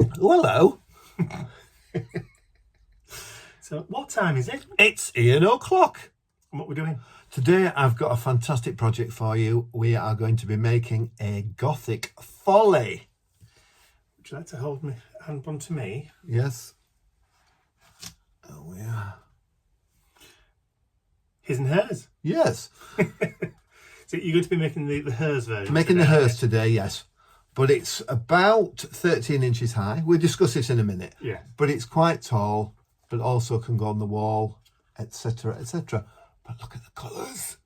Oh, hello. So what time is it? It's Ian O'Clock. And what we're doing? Today I've got a fantastic project for you. We are going to be making a Gothic Folly. Would you like to hold my hand one to me? Yes. Oh, we are. His and hers. Yes. So you're going to be making the hers version. Making the today, hers today, yes. But it's about 13 inches high. We'll discuss this in a minute. Yeah. But it's quite tall, but also can go on the wall, etc., etc. But look at the colours.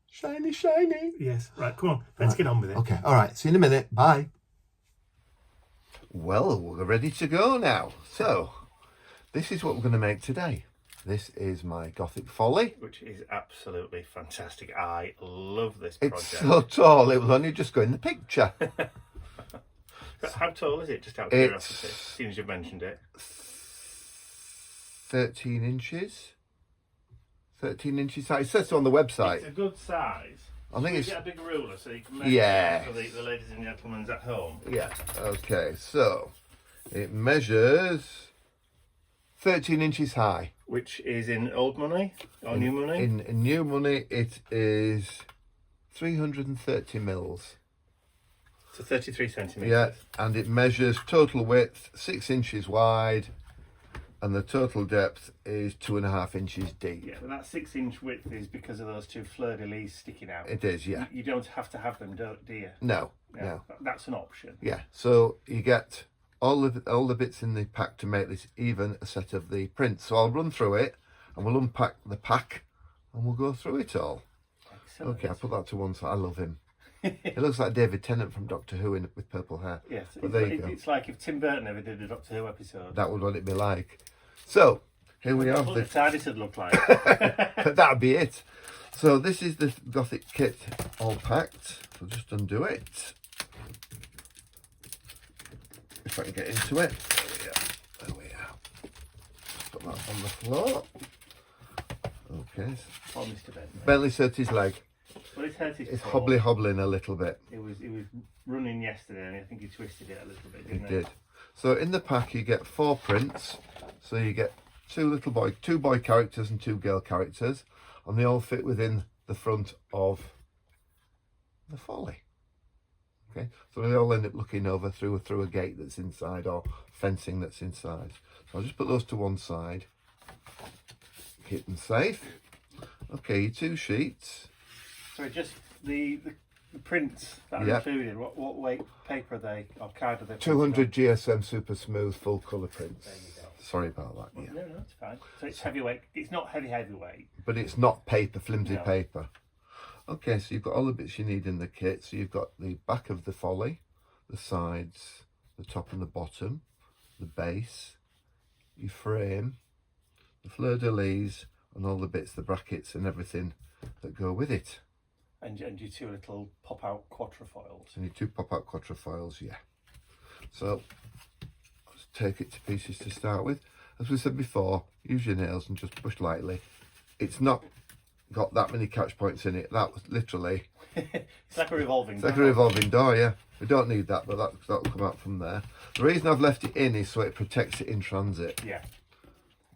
Shiny, shiny. Yes. Right, come on. Let's get on with it. Okay, all right. See you in a minute. Bye. Well, we're ready to go now. So, this is what we're going to make today. This is my Gothic Folly. Which is absolutely fantastic. I love this project. It's so tall, it will only just go in the picture. How tall is it, just out of curiosity, as soon as you've mentioned it? 13 inches. 13 inches high. It says so on the website. It's a good size. I think Should we it's... get a big ruler so you can measure Yes. it for the ladies and gentlemen at home. Yeah, okay, so it measures 13 inches high. Which is in old money or new money? In new money, it is 330 mils. So 33 centimetres. Yeah, and it measures total width 6 inches wide, and the total depth is 2.5 inches deep. Yeah, but that 6-inch width is because of those two fleur-de-lis sticking out. It is, yeah. You don't have to have them, do you? No, Yeah, no. That's an option. Yeah, so you get all the bits in the pack to make this, even a set of the prints. So I'll run through it, and we'll unpack the pack, and we'll go through it all. Excellent. Okay, I'll put that to one side. I love him. He looks like David Tennant from Doctor Who with purple hair. Yes, But there you go. it's like if Tim Burton ever did a Doctor Who episode. That would what it'd be like. So, here we have What the... the TARDIS would look like. That'd be it. So this is the Gothic kit all packed. So just undo it. If I can get into it. There we are. Put that on the floor. Okay. Oh, Mr. Bentley. Bentley's hurt his leg. Well, It's hobbling a little bit. It was running yesterday, and I think he twisted it a little bit, He didn't did. So in the pack you get 4 prints. So you get 2 boy characters and 2 girl characters, and they all fit within the front of the Folly. Okay, so they all end up looking over through a gate that's inside, or fencing that's inside. So I'll just put those to one side, keep them safe. Okay, your 2 sheets. So just the prints that are included, what weight paper are they, or card are they? 200 GSM Super Smooth full colour prints. There you go. Sorry about that. Yeah. No, it's fine. So it's heavyweight. It's not heavyweight. But it's not paper, flimsy No. paper. Okay, so you've got all the bits you need in the kit. So you've got the back of the Folly, the sides, the top and the bottom, the base, your frame, the fleur-de-lis, and all the bits, the brackets and everything that go with it. And your 2 little pop-out quatrefoils. And your 2 pop-out quatrefoils, yeah. So let's take it to pieces to start with. As we said before, use your nails and just push lightly. It's not got that many catch points in it. That was literally... It's like a revolving It's like a revolving door, yeah. We don't need that, but that'll come out from there. The reason I've left it in is so it protects it in transit. Yeah.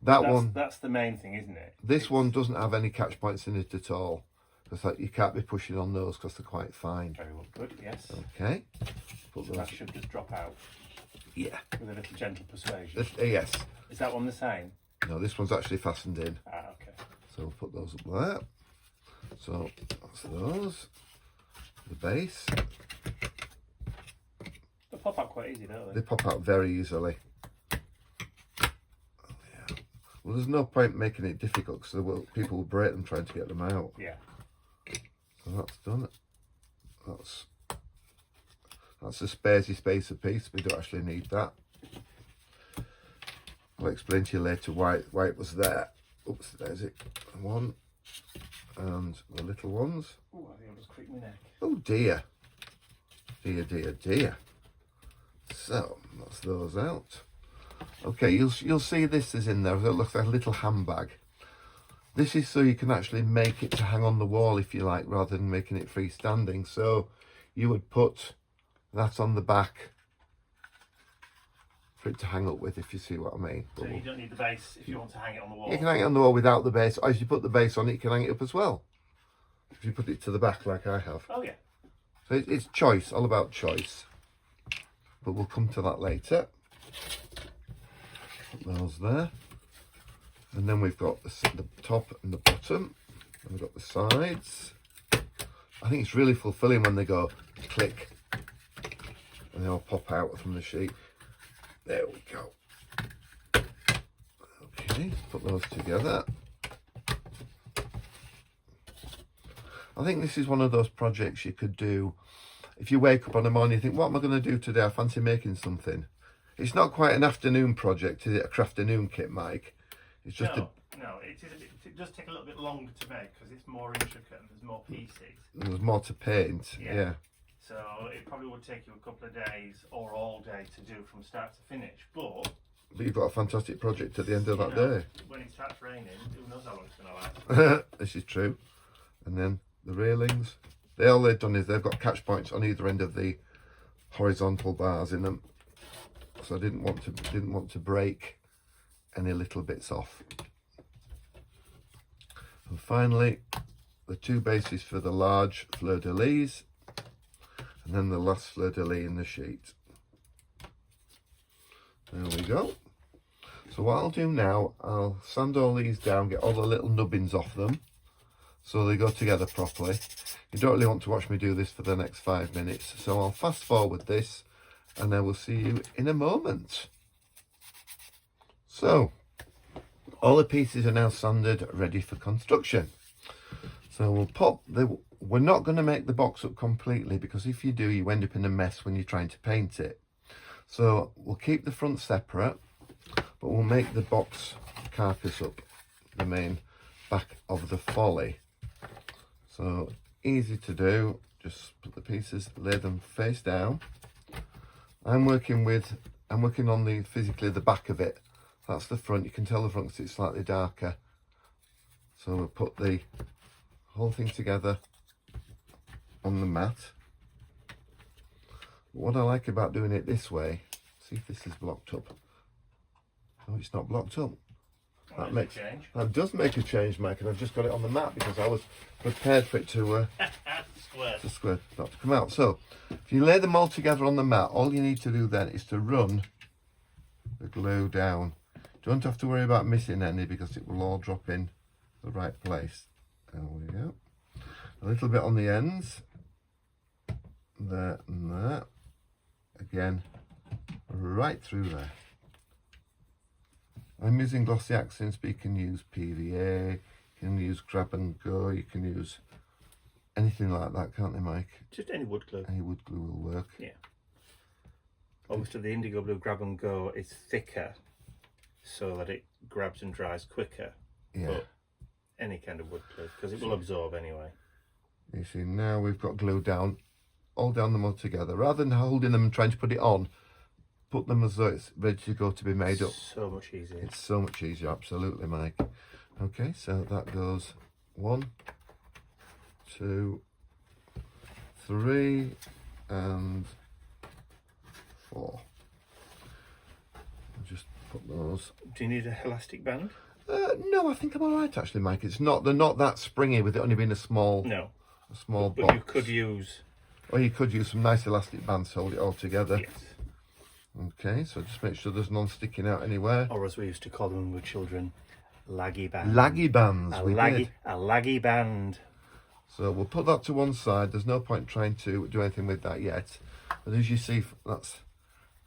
That's the main thing, isn't it? This one doesn't have any catch points in it at all. Because you can't be pushing on those because they're quite fine. Very well, good, yes. Okay. So that should just drop out Yeah. with a little gentle persuasion. Yes. Is that one the same? No, this one's actually fastened in. Ah, okay. So we'll put those up there. So that's those. The base. They pop out quite easy, don't They pop out very easily. Oh, yeah. Well, there's no point making it difficult because people will break them trying to get them out. Yeah. So that's done. That's a spacey spacer piece. We don't actually need that. I'll explain to you later why it was there. Oops, there's it. One. And the little ones. Oh, I think I'll just creak my neck. Oh dear. Dear, dear, dear. So, that's those out. Okay, you'll see this is in there. It looks like a little handbag. This is so you can actually make it to hang on the wall if you like, rather than making it freestanding. So you would put that on the back for it to hang up with, if you see what I mean. So you don't need the base if you want to hang it on the wall. You can hang it on the wall without the base, or if you put the base on it, you can hang it up as well. If you put it to the back like I have. Oh yeah. So it's choice, all about choice. But we'll come to that later. Put those there. And then we've got the top and the bottom. And we've got the sides. I think it's really fulfilling when they go click. And they all pop out from the sheet. There we go. Okay, put those together. I think this is one of those projects you could do if you wake up on a morning, you think, what am I going to do today? I fancy making something. It's not quite an afternoon project, is it? A crafternoon kit, Mike. It's just no, it does take a little bit longer to make because it's more intricate and there's more pieces. There's more to paint, yeah. So it probably would take you a couple of days or all day to do from start to finish. But you've got a fantastic project at the end of that day. When it starts raining, who knows how long it's going to last. This is true. And then the railings. All they've done is they've got catch points on either end of the horizontal bars in them. So I didn't want to break any little bits off. And finally, the two bases for the large fleur-de-lis, and then the last fleur-de-lis in the sheet. There we go. So what I'll do now, I'll sand all these down, get all the little nubbins off them, so they go together properly. You don't really want to watch me do this for the next 5 minutes, so I'll fast forward this, and I will see you in a moment. So, all the pieces are now sanded, ready for construction. So we'll pop we're not going to make the box up completely, because if you do, you end up in a mess when you're trying to paint it. So we'll keep the front separate, but we'll make the box carcass up, the main back of the Folly. So easy to do, just put the pieces, lay them face down. I'm working on physically the back of it. That's the front. You can tell the front because it's slightly darker. So we'll put the whole thing together on the mat. What I like about doing it this way, see if this is blocked up. Oh, it's not blocked up. That does make a change, Mike, and I've just got it on the mat because I was prepared for it to not to come out. So if you lay them all together on the mat, all you need to do then is to run the glue down. Don't have to worry about missing any because it will all drop in the right place. There we go. A little bit on the ends, there and there. Again, right through there. I'm using glossy accents, but you can use PVA, you can use grab and go, you can use anything like that, can't you, Mike? Just any wood glue. Any wood glue will work. Yeah. Most of the indigo blue grab and go is thicker so that it grabs and dries quicker. Yeah. But any kind of wood glue, because it will absorb anyway. You see, now we've got glue down, all down them all together. Rather than holding them and trying to put it on, put them as though it's ready to go to be made up. So much easier. It's so much easier, absolutely, Mike. Okay, so that goes 1, 2, 3, and 4. I'll just put those. Do you need a elastic band? No, I think I'm all right actually, Mike. They're not that springy with it only being a small box. But you could use. Or you could use some nice elastic bands to hold it all together. Yes. Okay, so just make sure there's none sticking out anywhere. Or as we used to call them when we were children, laggy bands. Laggy bands. A laggy band. So we'll put that to one side. There's no point trying to do anything with that yet. But as you see, that's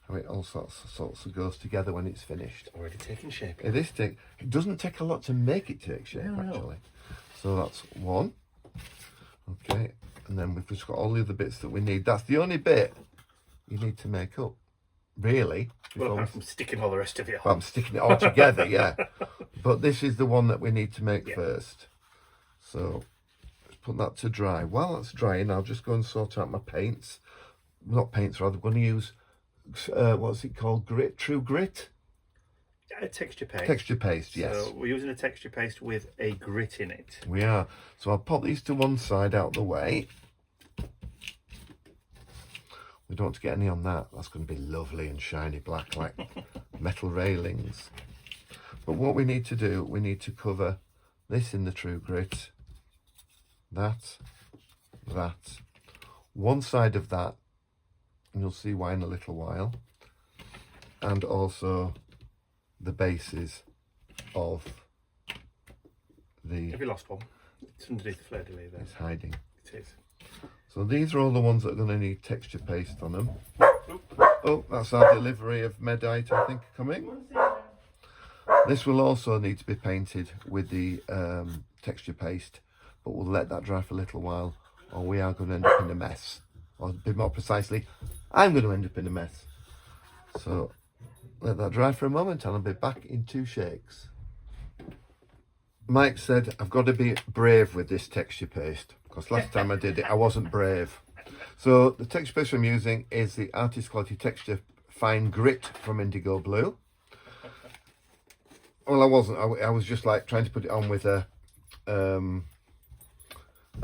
how it all sorts of goes together when it's finished. Already taking shape. It doesn't take a lot to make it take shape, actually. So that's 1. Okay, and then we've just got all the other bits that we need. That's the only bit you need to make up, really. Well, apart from sticking all the rest of it on. Well, I'm sticking it all together, yeah. But this is the one that we need to make first. So let's put that to dry. While that's drying, I'll just go and sort out my paints. Not paints, rather. I'm going to use, what's it called? Grit? True Grit? Texture paste. Texture paste, yes. So we're using a texture paste with a grit in it. We are. So I'll pop these to one side out the way. We don't want to get any on that. That's going to be lovely and shiny black like metal railings. But what we need to do, we need to cover this in the True Grit. That. One side of that, and you'll see why in a little while. And also the bases of the... Have you lost one? It's underneath the fleur-de-lis there. It's hiding. It is. So these are all the ones that are going to need texture paste on them. Oh, that's our delivery of Medite, I think, coming. This will also need to be painted with the texture paste, but we'll let that dry for a little while, or we are going to end up in a mess. Or a bit more precisely, I'm going to end up in a mess. So let that dry for a moment and I'll be back in 2 shakes. Mike said I've got to be brave with this texture paste, because last time I did it I wasn't brave. So the texture paste I'm using is the Artist Quality Texture Fine Grit from Indigo Blue. Well, I wasn't. I was just like trying to put it on with a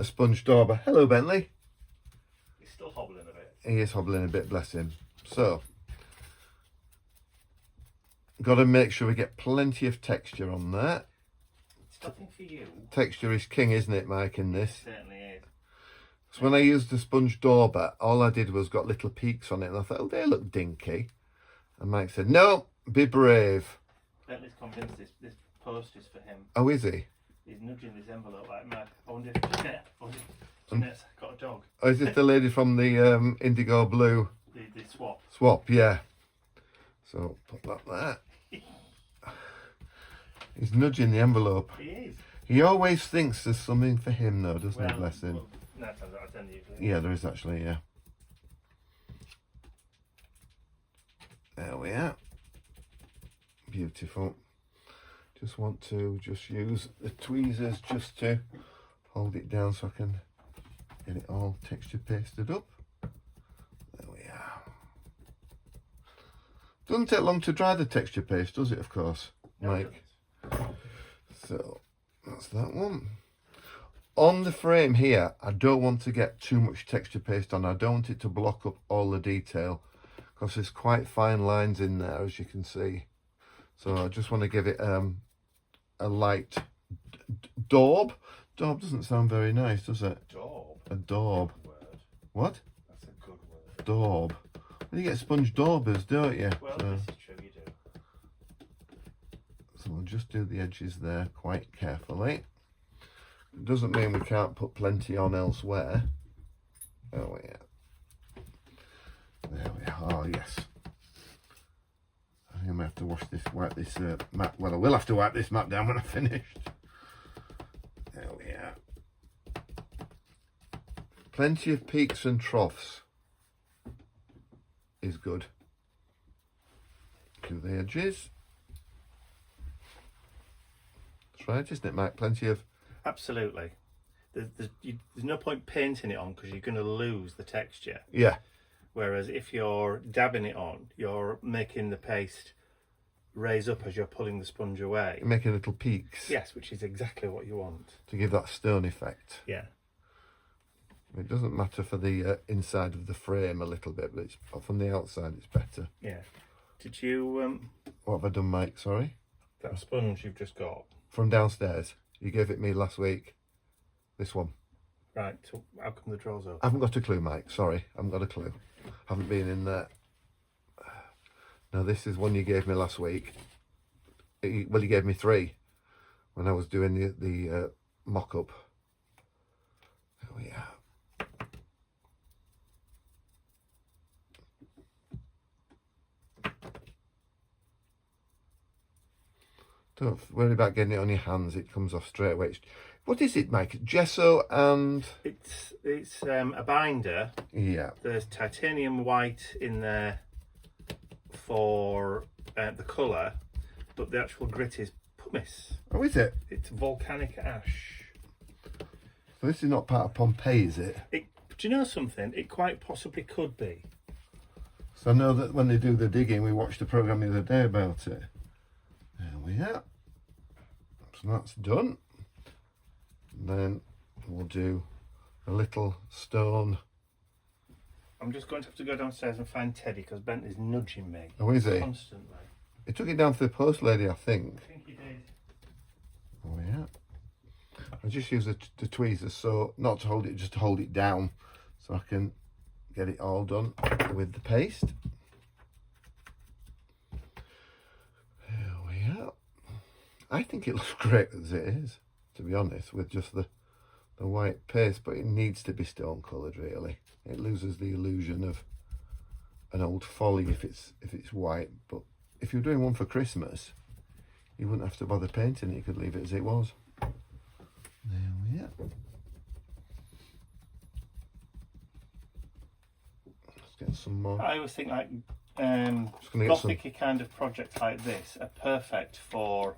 sponge dauber. Hello, Bentley. He's still hobbling a bit. He is hobbling a bit, bless him. So, got to make sure we get plenty of texture on there. It's nothing for you. Texture is king, isn't it, Mike, in this? It certainly is. So when I used the sponge dauber, all I did was got little peaks on it, and I thought, oh, they look dinky. And Mike said, no, be brave. Bentley's convinced this post is for him. Oh, is he? He's nudging this envelope like mad. I wonder if Jeanette's got a dog. Oh, is this the lady from the Indigo Blue? The swap. Swap, yeah. So put that there. He's nudging the envelope. He is. He always thinks there's something for him, though, doesn't he? Bless him. Well, 9 times out of 10 usually. Yeah, there is actually, yeah. There we are. Beautiful. Just want to use the tweezers just to hold it down so I can get it all texture pasted up. There we are. Doesn't take long to dry the texture paste, does it, of course, Mike? So that's that one. On the frame here, I don't want to get too much texture paste on. I don't want it to block up all the detail, because there's quite fine lines in there, as you can see. So I just want to give it a light daub. Daub doesn't sound very nice, does it? Daub? A daub. Word. What? That's a good word. Daub. Well, you get sponge daubers, don't you? Well, So, this is true, you do. so we'll just do the edges there quite carefully. It doesn't mean we can't put plenty on elsewhere. Oh yeah. There we are. Oh yes. I think I'm going to have to wipe this map. Well, I will have to wipe this map down when I'm finished. There we are. Plenty of peaks and troughs is good. Do the edges. That's right, isn't it, Mike? Plenty of... Absolutely. There's no point painting it on because you're going to lose the texture. Yeah. Whereas if you're dabbing it on, you're making the paste raise up as you're pulling the sponge away. Making little peaks. Yes, which is exactly what you want. To give that stone effect. Yeah. It doesn't matter for the inside of the frame a little bit, but it's from the outside it's better. Yeah. Did you What have I done, Mike? Sorry? that sponge you've just got? From downstairs. You gave it me last week. This one. Right. So how come the drawers open? I haven't got a clue, Mike. Sorry, I haven't got a clue. Haven't been in there. Now this is one you gave me last week. Well, you gave me 3 when I was doing the mock-up. There we are. Don't worry about getting it on your hands. It comes off straight away. What is it, Mike? Gesso and... It's a binder. Yeah. There's titanium white in there for the colour, but the actual grit is pumice. Oh, is it? It's volcanic ash. So this is not part of Pompeii, is it? Do you know something? It quite possibly could be. So I know that when they do the digging, we watched a programme the other day about it. There we are. So that's done. And then we'll do a little stone I'm just going to have to go downstairs and find Teddy because Bentley's nudging me Oh, is he? constantly. He took it down to the post lady, I think. I think he did. Oh, yeah. I just use the tweezers, so not to hold it, just to hold it down, so I can get it all done with the paste. There we are. I think it looks great as it is, to be honest, with just the white paste, but it needs to be stone coloured, really. It loses the illusion of an old Folly if it's white. But if you're doing one for Christmas, you wouldn't have to bother painting it. You could leave it as it was. There we are. Let's get some more. I always think like Gothic Gothic kind of projects like this are perfect for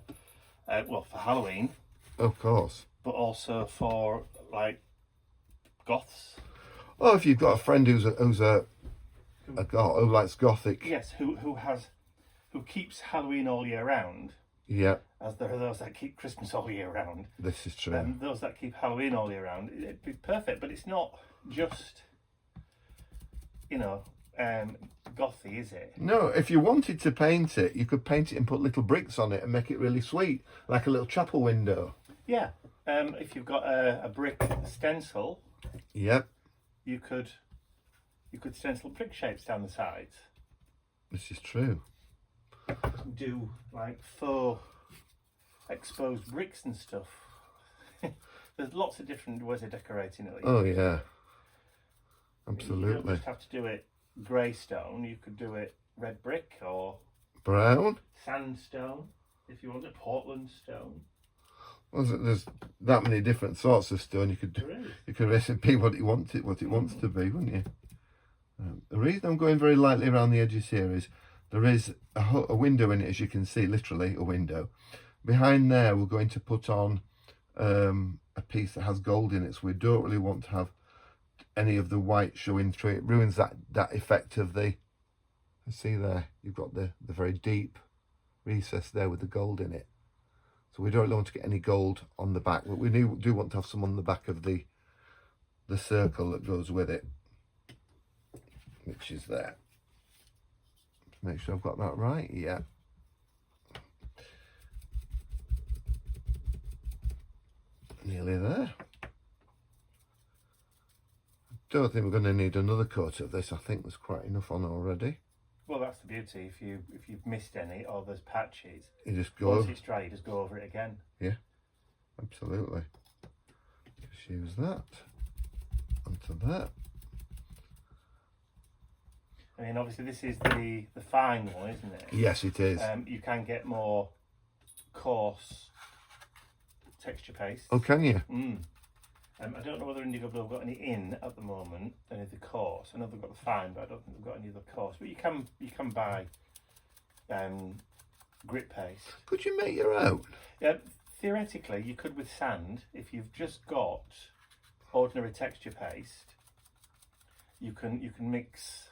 well, for Halloween, Of course. but also for like goths. Oh, if you've got a friend who likes Gothic. Yes, who keeps Halloween all year round, Yeah, as there are those that keep Christmas all year round. this is true. And those that keep Halloween all year round, it'd be perfect. But it's not just, you know, gothy, is it? No, if you wanted to paint it, you could paint it and put little bricks on it and make it really sweet, like a little chapel window. Yeah. If you've got a brick stencil, Yep, you could stencil brick shapes down the sides. this is true. Do like faux exposed bricks and stuff. There's lots of different ways of decorating it. Oh, yeah. You don't Absolutely. just have to do it grey stone. You could do it red brick or Brown. sandstone if you want a Portland stone. Well, there's that many different sorts of stone. You could basically be what it wants to be, wouldn't you? The reason I'm going very lightly around the edges here is there is a window in it, as you can see, literally a window. Behind there, we're going to put on a piece that has gold in it, so we don't really want to have any of the white showing through. It ruins that effect of the, see there, you've got the very deep recess there with the gold in it. So we don't really want to get any gold on the back, but we do want to have some on the back of the circle that goes with it, which is there. Make sure I've got that right. Yeah. Nearly there. Don't think we're going to need another coat of this. I think there's quite enough on already. Well, that's the beauty. If you've missed any or there's patches, You just go. once it's dry, you just go over it again. Yeah, absolutely. Just use that onto that. I mean, obviously this is the fine one, isn't it? Yes, it is. You can get more coarse texture paste. Oh, can you? I don't know whether Indigo Blue have got any in at the moment, any of the coarse. I know they've got the fine, but I don't think they've got any of the coarse. But you can buy grit paste. Could you make your own? Yeah, theoretically, you could with sand. If you've just got ordinary texture paste, you can mix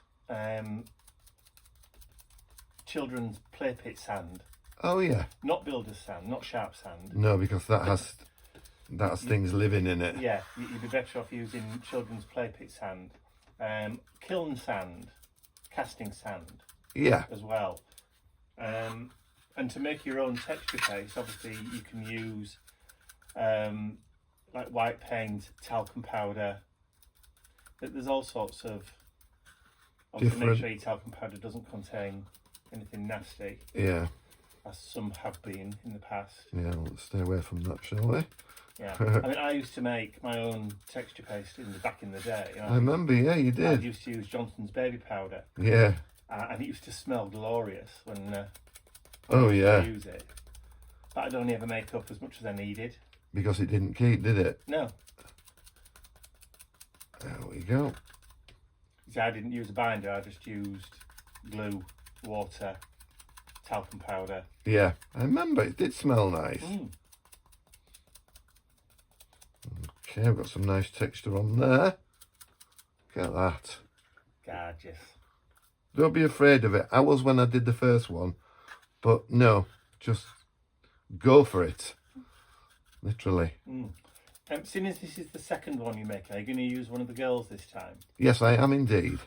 children's play pit sand, Oh, yeah. not builder's sand, not sharp sand. No, because that has things living in it. Yeah, you'd be better off using children's play pit sand, kiln sand, casting sand Yeah. as well. And to make your own texture paste, obviously you can use like white paint, talcum powder. There's all sorts of. Obviously, make sure your talcum powder doesn't contain anything nasty, Yeah. as some have been in the past. Yeah, let's stay away from that, shall we? Yeah, I mean, I used to make my own texture paste back in the day. You know, I remember, yeah, you I did. used to use Johnson's baby powder, Yeah. and it used to smell glorious when Oh, I yeah. use it. But I'd only ever make up as much as I needed. Because it didn't keep, did it? No, There we go. see, I didn't use a binder. I just used glue, water, talcum powder. Yeah, I remember. It did smell nice. Okay, I've got some nice texture on there. Look at that. Gorgeous. Don't be afraid of it. I was when I did the first one. But no, just go for it. Literally. Seeing as this is the second one you make, are you going to use one of the girls this time? Yes, I am indeed.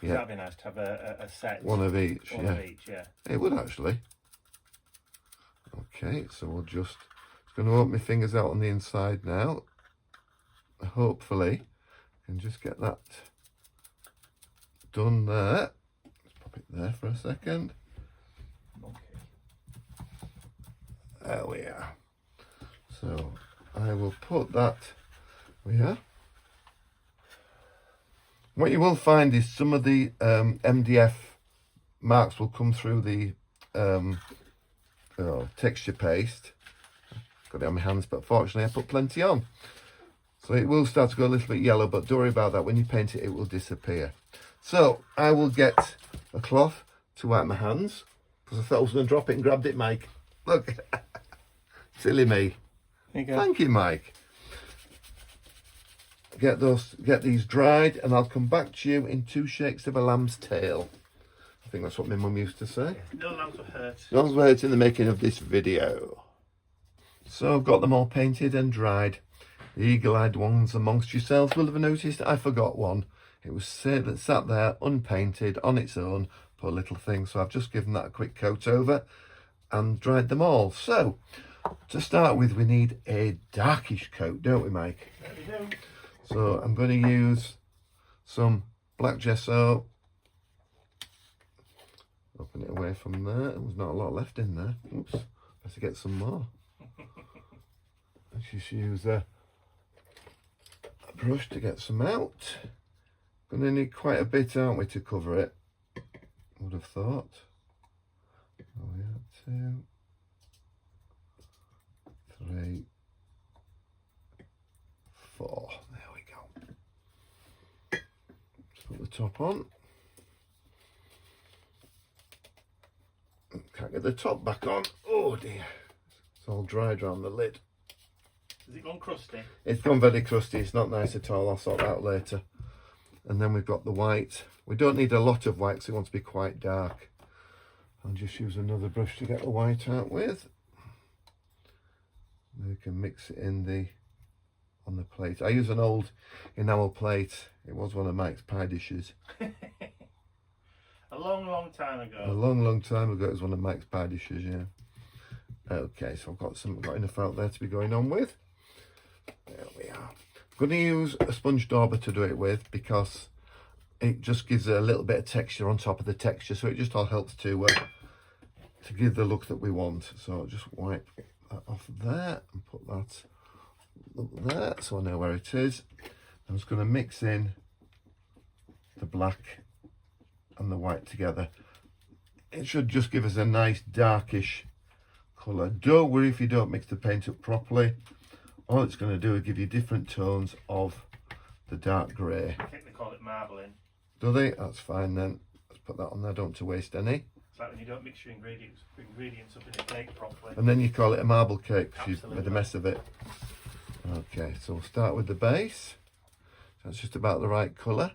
Yeah. That'd be nice to have a set. One of each. One yeah. of each, yeah. It would actually. Okay, so we'll just going to open my fingers out on the inside now. Hopefully, I can just get that done there. Let's pop it there for a second. Okay. There we are. So I will put that here. What you will find is some of the MDF marks will come through the texture paste. Got it on my hands, but fortunately I put plenty on. So it will start to go a little bit yellow, but don't worry about that. When you paint it, it will disappear. So I will get a cloth to wipe my hands, because I thought I was going to drop it and grabbed it, Mike. Look, silly me. There you go. Thank you, Mike. Get these dried, and I'll come back to you in 2 shakes of a lamb's tail. I think that's what my mum used to say. No lambs were hurt. No lambs were hurt in the making of this video. So I've got them all painted and dried. The eagle-eyed ones amongst yourselves will have noticed I forgot one. It was that sat there unpainted on its own, poor little thing. So I've just given that a quick coat over and dried them all. So to start with, we need a darkish coat, don't we, Mike? There we go. So I'm going to use some black gesso. Open it away from there. There's not a lot left in there. Oops, better get some more. Let's just use a brush to get some out. Going to need quite a bit, aren't we, to cover it? Would have thought. Oh yeah, 2, 3, 4. There we go. Just put the top on. Can't get the top back on. Oh dear. It's all dried around the lid. Has it gone crusty? It's gone very crusty. It's not nice at all. I'll sort that out later. And then we've got the white. We don't need a lot of white because we want to be quite dark. I'll just use another brush to get the white out with. We can mix it in on the plate. I use an old enamel plate. It was one of Mike's pie dishes. A long time ago. A long time ago, it was one of Mike's pie dishes, yeah. Okay, so I've got enough out there to be going on with. There we are. I'm going to use a sponge dauber to do it with because it just gives a little bit of texture on top of the texture, so it just all helps to give the look that we want. So I'll just wipe that off there and put that up there so I know where it is. I'm just going to mix in the black and the white together. It should just give us a nice darkish colour. Don't worry if you don't mix the paint up properly. All it's going to do is give you different tones of the dark grey. I think they call it marbling. Do they? That's fine then. Let's put that on there, don't want to waste any. It's like when you don't mix your ingredients up in a cake properly. And then you call it a marble cake because you've Absolutely. made a mess of it. Okay, so we'll start with the base. That's just about the right colour.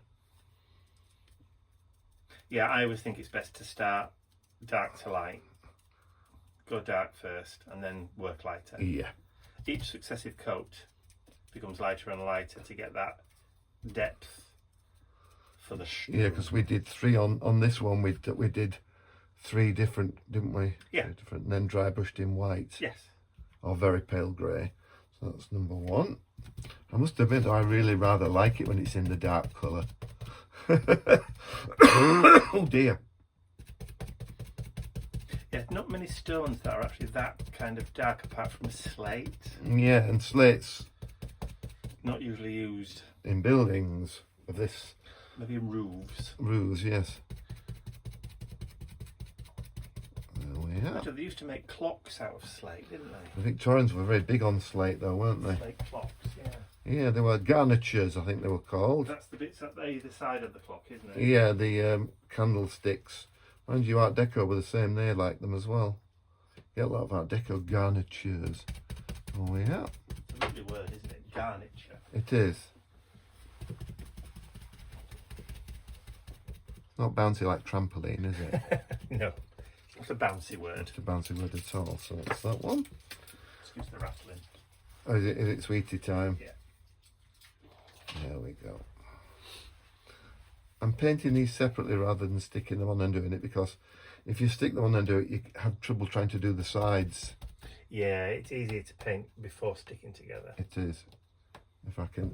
Yeah, I always think it's best to start dark to light. Go dark first and then work lighter. Yeah. Each successive coat becomes lighter and lighter to get that depth for the Yeah, because we did 3 on this one. We did 3 different, didn't we? Yeah. 3 different, and then dry brushed in white. Yes. Or very pale grey. So that's number 1. I must admit, I really rather like it when it's in the dark colour. Oh dear. Yeah, not many stones that are actually that kind of dark apart from slate. Yeah, and slates Not usually used. in buildings of this Maybe in roofs. rules, yes. There we are. Actually, they used to make clocks out of slate, didn't they? The Victorians were very big on slate though, weren't they? Slate clocks, yeah. Yeah, they were garnitures, I think they were called. That's the bits at either side of the clock, isn't it? Yeah, the candlesticks. Mind you, Art Deco were the same, they like them as well. Get a lot of Art Deco garnitures. Oh yeah, It's a lovely word, isn't it? Garniture. it is. Not bouncy like trampoline, is it? No, it's not a bouncy word. It's a bouncy word at all, so it's that one. Excuse the rattling. Oh, is it sweetie time? Yeah. There we go. I'm painting these separately rather than sticking them on and doing it, because if you stick them on and do it, you have trouble trying to do the sides. Yeah, it's easier to paint before sticking together. It is. If I can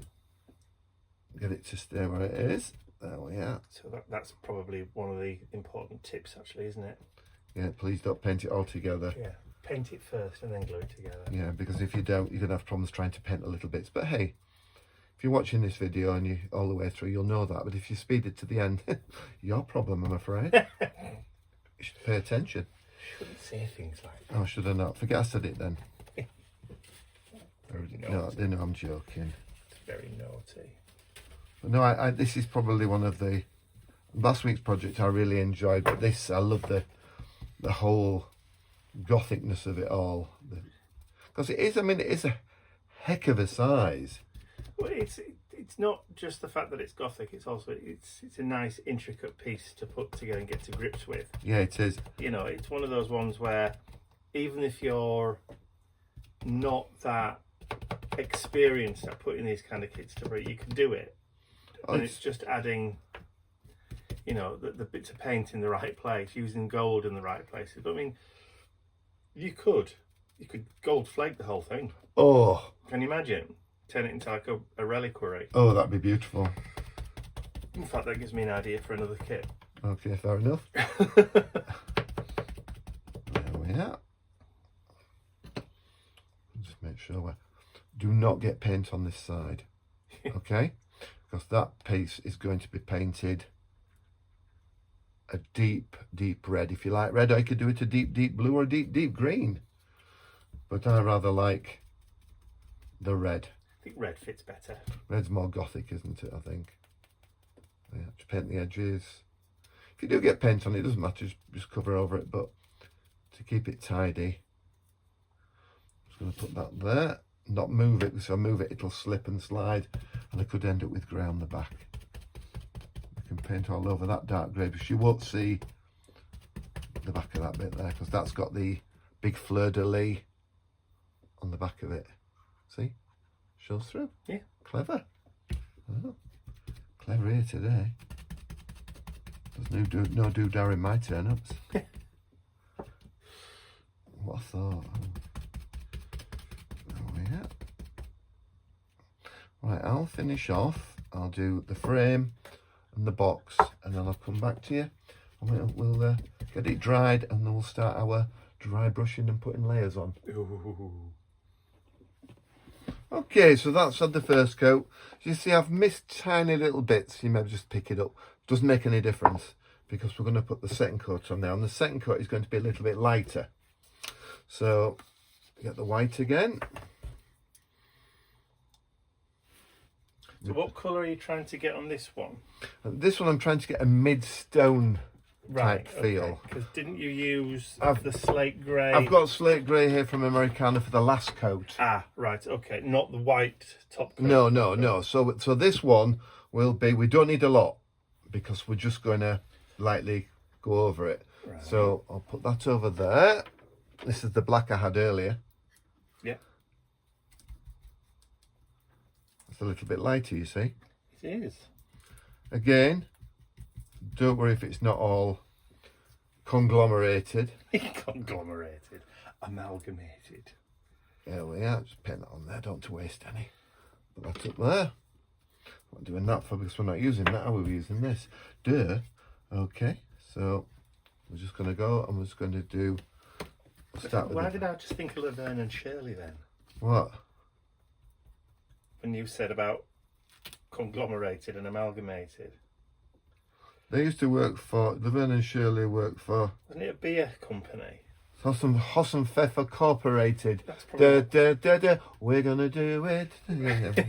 get it to stay where it is. There we are. So that's probably one of the important tips, actually, isn't it? Yeah, please don't paint it all together. Yeah, paint it first and then glue it together. Yeah, because if you don't, you're going to have problems trying to paint the little bits. But hey, if you're watching this video and you all the way through, you'll know that. But if you speed it to the end, your problem, I'm afraid. You should pay attention. Shouldn't say things like that. Oh, should I not? Forget I said it then. Very No, naughty. they know I'm joking. Very naughty. But no, this is probably one of the last week's project I really enjoyed. But this, I love the whole Gothicness of it all, because it is. I mean, it is a heck of a size. Well, it's not just the fact that it's Gothic. It's also it's a nice intricate piece to put together and get to grips with. Yeah, it is. You know, it's one of those ones where even if you're not that experienced at putting these kind of kits together, you can do it. And it's just adding, you know, the bits of paint in the right place, using gold in the right places. But I mean, you could gold flake the whole thing. Oh, Can you imagine? Turn it into like a reliquary. oh, that'd be beautiful. In fact, that gives me an idea for another kit. Okay, fair enough. There we are. Just make sure we do not get paint on this side, okay? Because that piece is going to be painted a deep, deep red. If you like red, I could do it a deep, deep blue or deep, deep green. But I rather like the red. I think red fits better. Red's more Gothic, isn't it, I think? Yeah, just paint the edges. If you do get paint on it, it doesn't matter, just cover over it. But to keep it tidy, I'm just going to put that there. Not move it, because if I move it, it'll slip and slide. And I could end up with grey on the back. I can paint all over that dark grey, because you won't see the back of that bit there, because that's got the big fleur-de-lis on the back of it. See? Shows through. Yeah. Clever. Oh, clever here today. There's no doodah in my turnips. What a thought. Oh yeah. Right, I'll finish off. I'll do the frame and the box, and then I'll come back to you. And we'll get it dried, and then we'll start our dry brushing and putting layers on. Ooh. Okay, so that's had the first coat. You see, I've missed tiny little bits. You may just pick it up. Doesn't make any difference, because we're going to put the second coat on now, and the second coat is going to be a little bit lighter. So, get the white again. So what colour are you trying to get on this one? And this one I'm trying to get a mid-stone type feel. Because didn't you use I've- the slate grey? I've got slate grey here from Americana for the last coat. Ah, right, okay. Not the white top coat. No. So this one will be, we don't need a lot, because we're just going to lightly go over it. Right. So I'll put that over there. This is the black I had earlier. Yeah. It's a little bit lighter, you see. It is. Again, don't worry if it's not all conglomerated. Conglomerated. Amalgamated. There we are. Just paint that on there. Don't waste any. Put that up there. Not doing that for, because we're not using that. Are we using this? Duh. Okay. So we're just going to go, and we're just going to do. Start with Why did I just think of Laverne and Shirley then? what? When you said about conglomerated and amalgamated. They used to work for, Laverne and Shirley worked for Wasn't it a beer company? Hoss and Pfeffer Corporated. That's probably We're gonna do it. I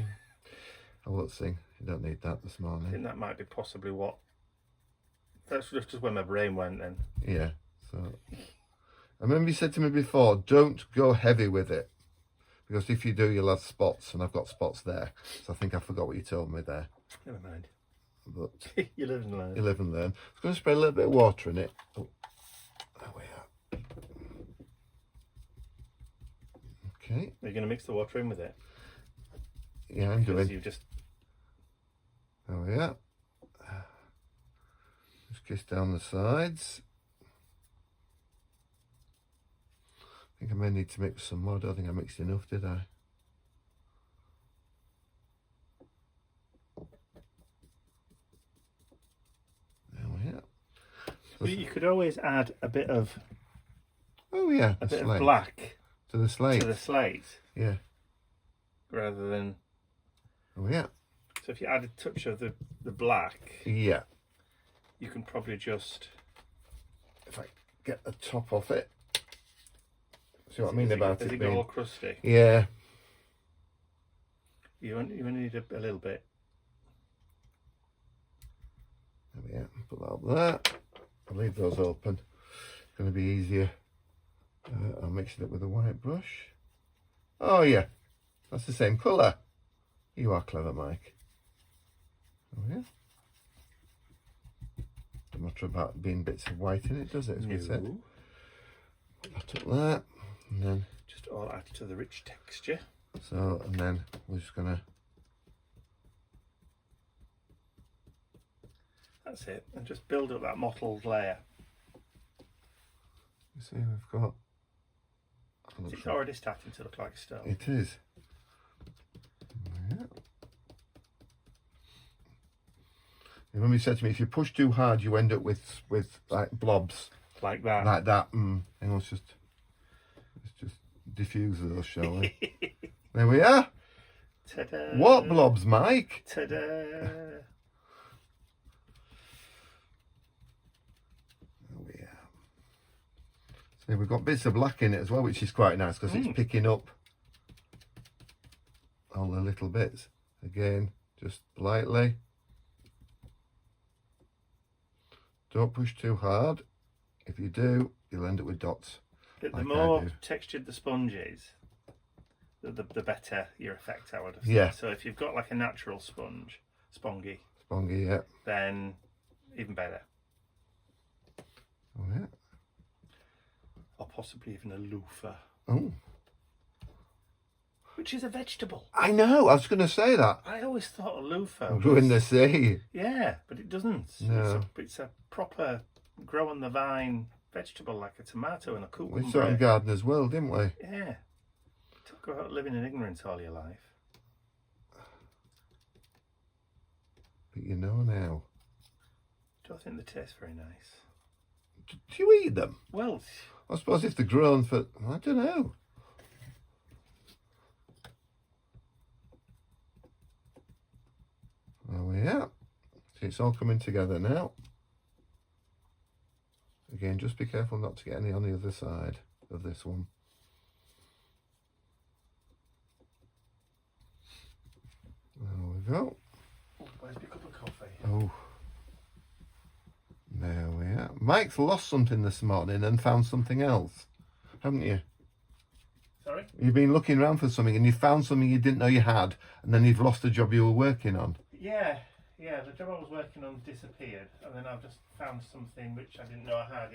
won't sing. You don't need that this I morning. think that might be possibly what. That's just where my brain went then. Yeah. So I remember you said to me before, don't go heavy with it, because if you do, you'll have spots, and I've got spots there. So I think I forgot what you told me there. Never mind. But You live and learn. you live and learn. I was going to spray a little bit of water in it. Oh, there we are. Okay. Are you going to mix the water in with it? Yeah, I'm Because doing. you just... Oh yeah. Just kiss down the sides. I think I may need to mix some more. I don't think I mixed enough, did I? Oh yeah. But you could always add a bit of Oh yeah, a the bit of slate. black To the slate. to the slate Yeah. rather than... Oh yeah. So if you add a touch of the black, Yeah. you can probably just... If I get the top off it. See what I mean Does about does it go all being... crusty? Yeah. You only need a little bit. There we are. Put that up there. I'll leave those open. It's going to be easier. I'll mix it up with a white brush. Oh yeah, that's the same colour. You are clever, Mike. Oh yeah. Don't matter about being bits of white in it, does it? As we said. Put that up there, and then Just all add to the rich texture. so, and then we're just gonna. That's it. And just build up that mottled layer. You see, we've got. It's already starting to look like stone. It is. Yeah. Remember you said to me, if you push too hard, you end up with like blobs Like that. like that. Hang on, let's just diffuse those, shall we? There we are. Ta-da! What blobs, Mike? Ta-da! There we are. See, we've got bits of black in it as well, which is quite nice because it's picking up all the little bits. Again, just lightly. Don't push too hard. If you do, you'll end up with dots. The like I more do. textured the sponge is, the better your effect, I would have said. Yeah. So if you've got like a natural spongy, Spongy, yeah. then even better. Oh, yeah. Or possibly even a loofah, Oh, which is a vegetable. I know. I was going to say that. I always thought a loofah Go in was... the sea. Yeah, but it doesn't. No. It's a proper grow on the vine vegetable, like a tomato and a cucumber. We saw it in Gardener's World, didn't we? Yeah. Talk about living in ignorance all your life. But you know now. Don't think they taste very nice. Do you eat them? Well, I suppose if they're grown for, I don't know. Oh yeah. See, it's all coming together now. Again, just be careful not to get any on the other side of this one. There we go. where's my cup of coffee? Oh. There we are. Mike's lost something this morning and found something else, haven't you? Sorry? You've been looking around for something and you found something you didn't know you had, and then you've lost the job you were working on. Yeah, the job I was working on disappeared, and then I've just found something which I didn't know I had,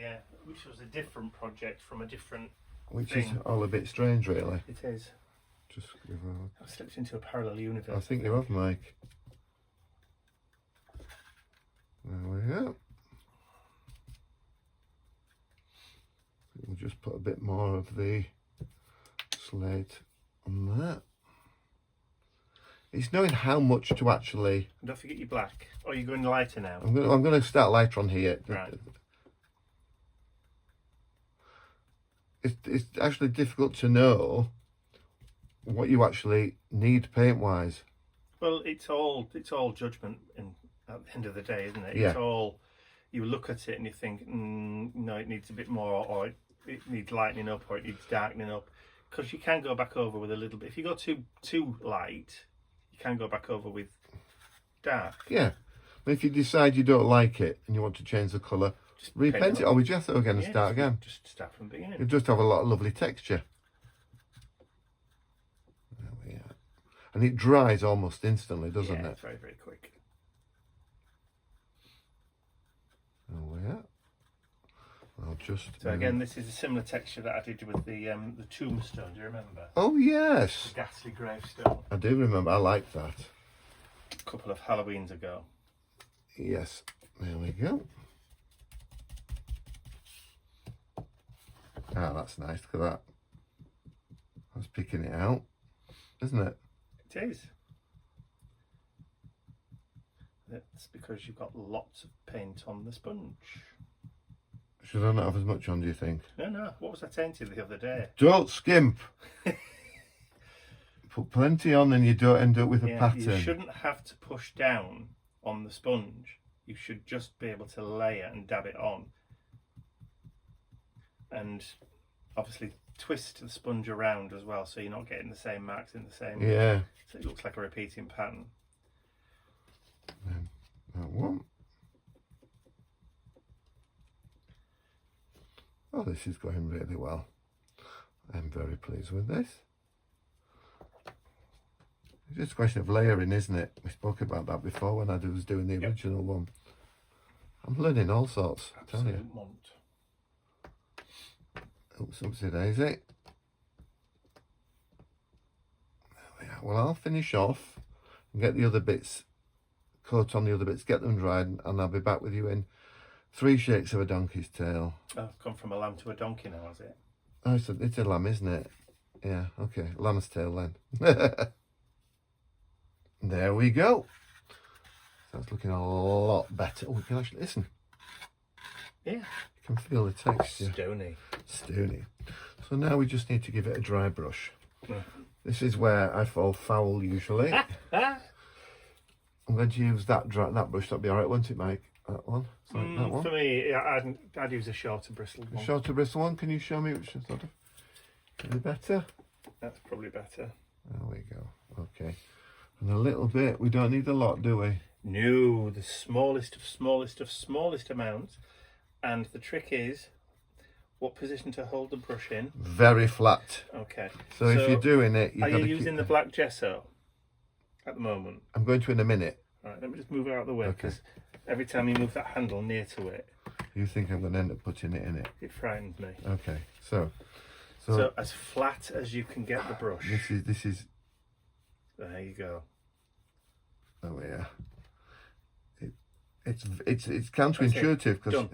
which was a different project from a different Which thing. is all a bit strange, really. It is. Just give a... I've slipped into a parallel universe. I think you have, Mike. There we go. We'll just put a bit more of the slate on that. It's knowing how much to actually... And don't forget your black. Or you're going lighter now. I'm going to start lighter on here. Right. It's actually difficult to know what you actually need paint-wise. Well, it's all judgment at the end of the day, isn't it? Yeah. It's all, you look at it and you think, no, it needs a bit more, or it needs lightening up, or it needs darkening up. Because you can go back over with a little bit. If you go too light, you can go back over with dark. Yeah. But if you decide you don't like it and you want to change the colour, Just repaint paint it or with gesso again and start again. Just start from the beginning. You just have a lot of lovely texture. There we are. And it dries almost instantly, doesn't Yeah, it? it's very, very quick. There we are. I'll just... So again, this is a similar texture that I did with the tombstone. Do you remember? Oh, yes. The ghastly gravestone. I do remember. I like that. A couple of Halloweens ago. Yes. There we go. Ah, that's nice. Look at that. I was picking it out, isn't it? It is. That's because you've got lots of paint on the sponge. Should I not have as much on, do you think? No. What was I saying to you the other day? Don't skimp. Put plenty on and you don't end up with a pattern. You shouldn't have to push down on the sponge. You should just be able to layer and dab it on. And obviously twist the sponge around as well, so you're not getting the same marks in the same. Yeah. So it looks like a repeating pattern. Then that one. Oh, this is going really well. I'm very pleased with this. It's just a question of layering, isn't it? We spoke about that before when I was doing the original one. I'm learning all sorts, I tell you. Oops, oopsie daisy. There we are. Well, I'll finish off and get the other bits, coat on the other bits, get them dried, and I'll be back with you in 3 shakes of a donkey's tail. Oh, I've gone from a lamb to a donkey now, has it? Oh, it's a lamb, isn't it? Yeah, okay. Lamb's tail then. There we go. That's looking a lot better. Oh, we can actually listen. Yeah. You can feel the texture. Stony. Stony. So now we just need to give it a dry brush. Yeah. This is where I fall foul usually. I'm going to use that brush. That'll be all right, won't it, Mike? That one. That one. For me, I'd use a shorter bristled one. Shorter bristle one. Can you show me which is sort of any better? That's probably better. There we go. Okay. And a little bit. We don't need a lot, do we? No, the smallest of smallest amounts. And the trick is, what position to hold the brush in? Very flat. Okay. So if you're doing it, are you using the black gesso at the moment? I'm going to in a minute. All right, let me just move it out of the way, because every time you move that handle near to it, you think I'm going to end up putting it in it? It frightens me. Okay, so as flat as you can get the brush. This is. There you go. Oh yeah. It's counterintuitive because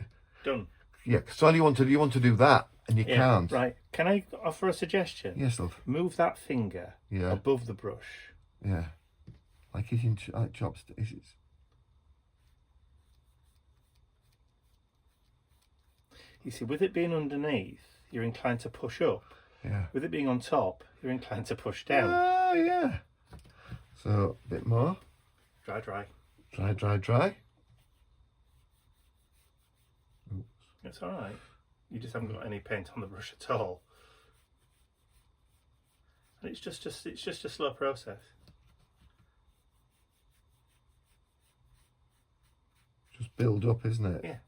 done. Yeah, so you want to do that and you can't. Right. Can I offer a suggestion? Yes, love. Move that finger above the brush. Yeah. Like eating like chopsticks. You see, with it being underneath, you're inclined to push up. Yeah. With it being on top, you're inclined to push down. Oh yeah. So a bit more. Dry. Dry. Oops. It's all right. You just haven't got any paint on the brush at all. And it's just a slow process. Just build up, isn't it? Yeah.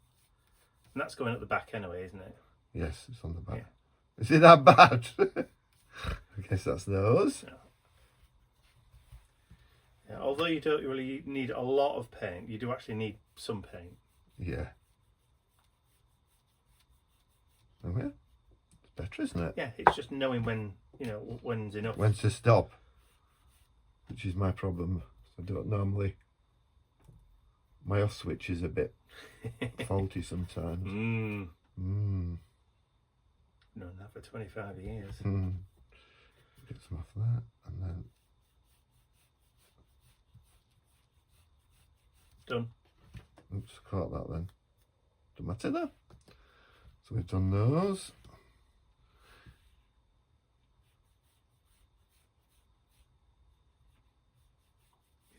And that's going at the back anyway, isn't it? Yes, it's on the back. Yeah. Is it that bad? I guess that's those. No. Yeah, although you don't really need a lot of paint, you do actually need some paint. Yeah. Oh yeah. It's better, isn't it? Yeah, it's just knowing when's enough. When to stop. Which is my problem. I don't normally. My off switch is a bit faulty sometimes. Known that for 25 years. Get some off that and then. Done. Oops, caught that then. Don't matter though. So we've done those.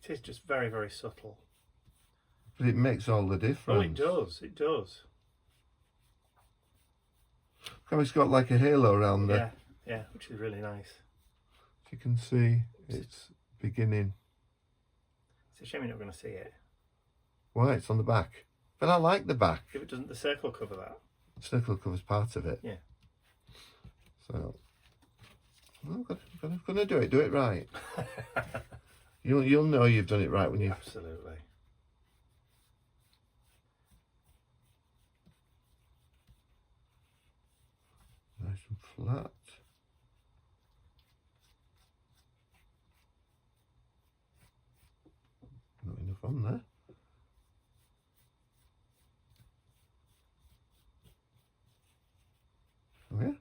It is just very, very subtle. But it makes all the difference. Oh, it does. It does. How it's got like a halo around there. Yeah, which is really nice. As you can see, it's beginning. It's a shame you're not going to see it. Why? It's on the back. But I like the back. If it doesn't, the circle cover that. The circle covers part of it. Yeah. So, I'm going to do it. Do it right. You'll know you've done it right when you. Absolutely. flat. Not enough on there. Oh yeah,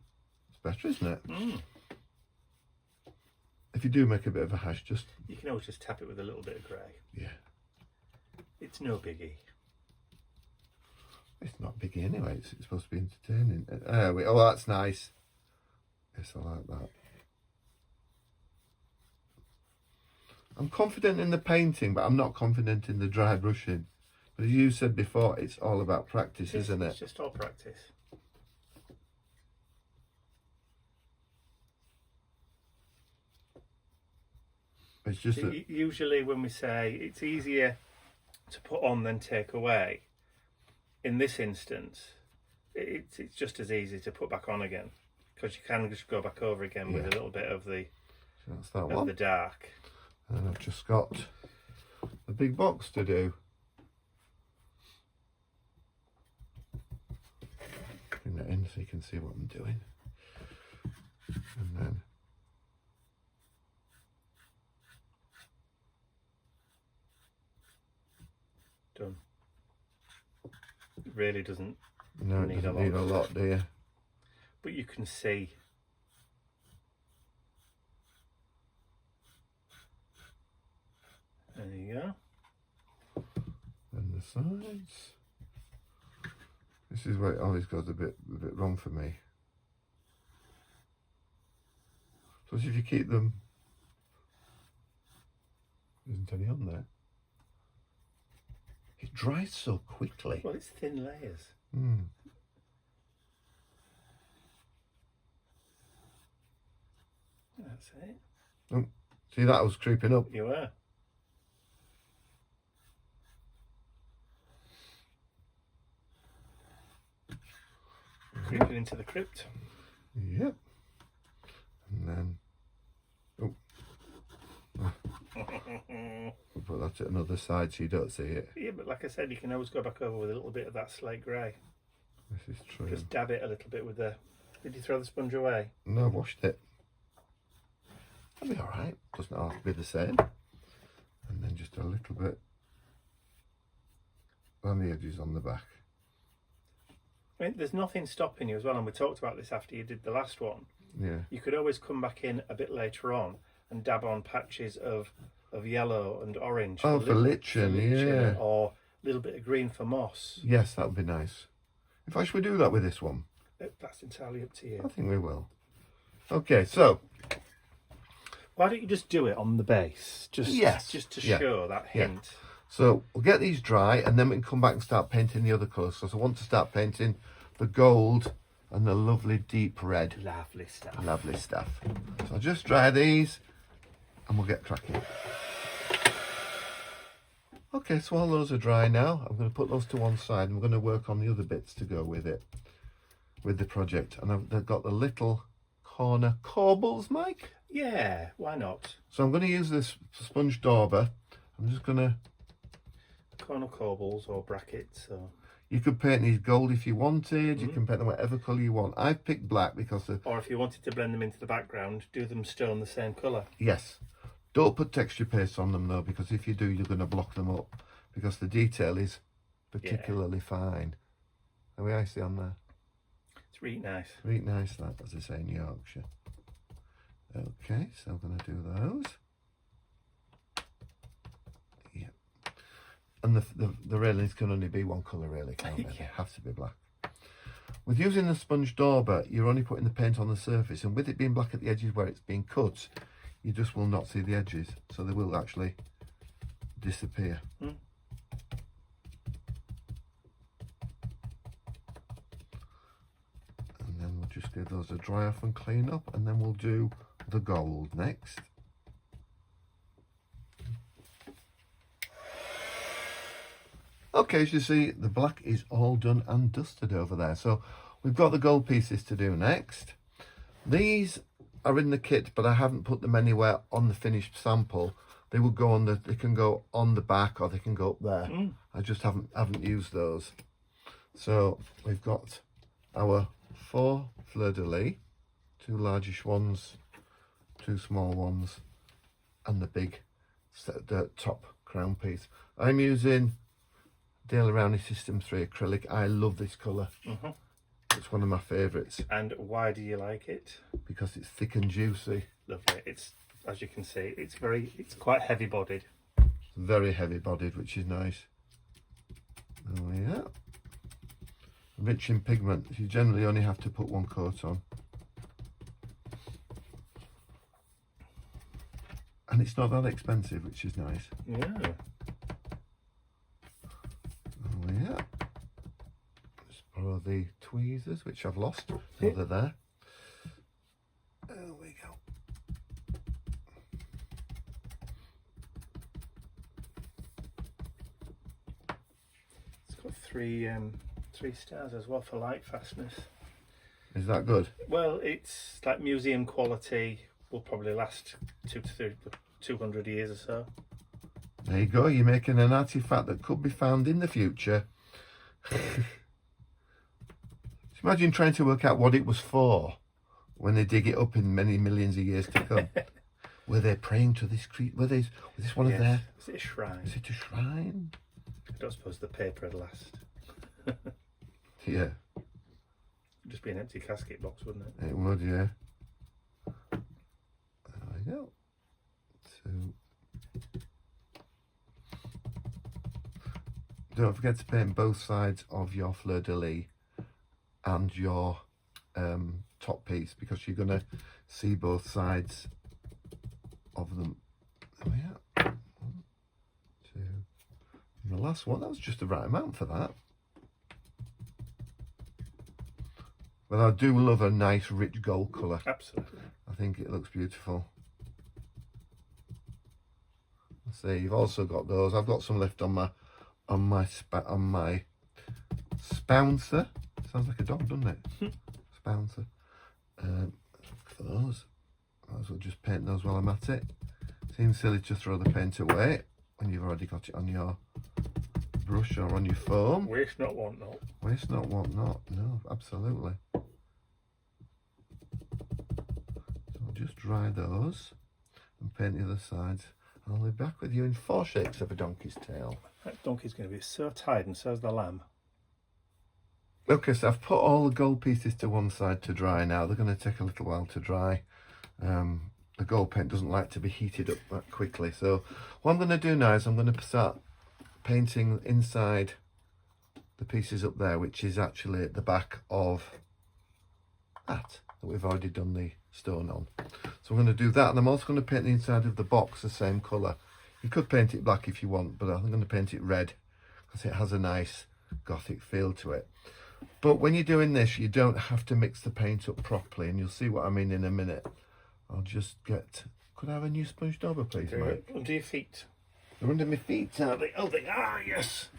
it's better, isn't it? Mm. If you do make a bit of a hash, just... You can always just tap it with a little bit of grey. Yeah. It's no biggie. It's not biggie anyway, it's supposed to be entertaining. Oh, that's nice. Yes, I like that. I'm confident in the painting, but I'm not confident in the dry brushing. But as you said before, it's all about practice, isn't it? It's just all practice. It's just Usually when we say it's easier to put on than take away, in this instance, it's just as easy to put back on again, because you can just go back over again with a little bit of the that's that one. the dark. And I've just got the big box to do. Bring that in so you can see what I'm doing. And then Done. It really doesn't no, it need doesn't need a lot, do you? but you can see. There you go. And the sides. This is where it always goes a bit wrong for me. So if you keep them, there isn't any on there. It dries so quickly. Well, it's thin layers. Mm. That's it. Oh, see, that was creeping up. You were. Creeping into the crypt. Yep. And then, we'll put that to another side so you don't see it. Yeah, but like I said, you can always go back over with a little bit of that slate grey. This is true. Just dab it a little bit with the... Did you throw the sponge away? No, I've washed it. That'll be alright. Doesn't have to be the same. And then just a little bit on the edges on the back. I mean, there's nothing stopping you as well, and we talked about this after you did the last one. Yeah. You could always come back in a bit later on and dab on patches of yellow and orange. Oh, for lichen, yeah. Or a little bit of green for moss. Yes, that would be nice. In fact, should we do that with this one? That's entirely up to you. I think we will. Okay, so. Why don't you just do it on the base? Just to show that hint. Yeah. So we'll get these dry and then we can come back and start painting the other colours. So I want to start painting the gold and the lovely deep red. Lovely stuff. Lovely stuff. So I'll just dry these and we'll get cracking. Okay, so all those are dry now. I'm going to put those to one side and we're going to work on the other bits to go with it, with the project. And they've got the little corner corbels, Mike. Yeah, why not? So I'm going to use this sponge dauber. I'm just going to... Corner corbels or brackets. Or... You could paint these gold if you wanted. You can paint them whatever colour you want. I've picked black because... Or if you wanted to blend them into the background, do them stone the same colour. Yes. Don't put texture paste on them though, because if you do, you're going to block them up. Because the detail is particularly fine. There we are, see on there. It's really nice. Really nice, that, as they say in Yorkshire. Okay, so I'm going to do those. Yeah. And the railings can only be one colour really, can't they? They have to be black. With using the sponge dauber, you're only putting the paint on the surface, and with it being black at the edges where it's being cut, you just will not see the edges, so they will actually disappear. And then we'll just give those a dry off and clean up, and then we'll do the gold next. Okay, as you see, the black is all done and dusted over there. So we've got the gold pieces to do next. These are in the kit, but I haven't put them anywhere on the finished sample. They will go on they can go on the back or they can go up there. I just haven't used those. So we've got our 4 fleur-de-lis 2 largish ones, 2 small ones, and the big the top crown piece. I'm using Dale Rowney System 3 acrylic. I love this colour. It's one of my favourites. And why do you like it? Because it's thick and juicy. Lovely. It's, as you can see, it's quite heavy bodied. Very heavy bodied, which is nice. Oh yeah. Rich in pigment. You generally only have to put 1 coat on. And it's not that expensive, which is nice. Yeah. Oh yeah. Let's borrow the tweezers, which I've lost. Oh, they're there. There we go. It's got 3 stars as well for light fastness. Is that good? Well, it's like museum quality. Will probably last 200 years or so. There you go. You're making an artifact that could be found in the future. Imagine trying to work out what it was for when they dig it up in many millions of years to come. Were they praying to this creature? Was this one of their... Is it a shrine? Is it a shrine? I don't suppose the paper would last. Yeah. It'd just be an empty casket box, wouldn't it? It would, yeah. There we go. So, don't forget to paint both sides of your fleur-de-lis and your top piece, because you're going to see both sides of them. There we are. 1, 2. And the last one, that was just the right amount for that. But I do love a nice rich gold colour. Absolutely. I think it looks beautiful. Let's see, you've also got those. I've got some left on my spouncer. Sounds like a dog, doesn't it? Spouncer. For those, I might as well just paint those while I'm at it. Seems silly to throw the paint away when you've already got it on your brush or on your foam. Waste not, want not. Waste not, want not. No, absolutely. So I'll just dry those and paint the other sides. And I'll be back with you in 4 shakes of a donkey's tail. That donkey's going to be so tired, and so's the lamb. Okay, so I've put all the gold pieces to one side to dry now. They're going to take a little while to dry. The gold paint doesn't like to be heated up that quickly. So what I'm going to do now is I'm going to start painting inside the pieces up there, which is actually at the back of that we've already done the stone on. So I'm going to do that, and I'm also going to paint the inside of the box the same colour. You could paint it black if you want, but I'm going to paint it red because it has a nice Gothic feel to it. But when you're doing this, you don't have to mix the paint up properly, and you'll see what I mean in a minute. I'll just get... Could I have a new sponge dauber, please, Mike? Under your feet. They're under my feet, aren't they? Oh, they are, yes!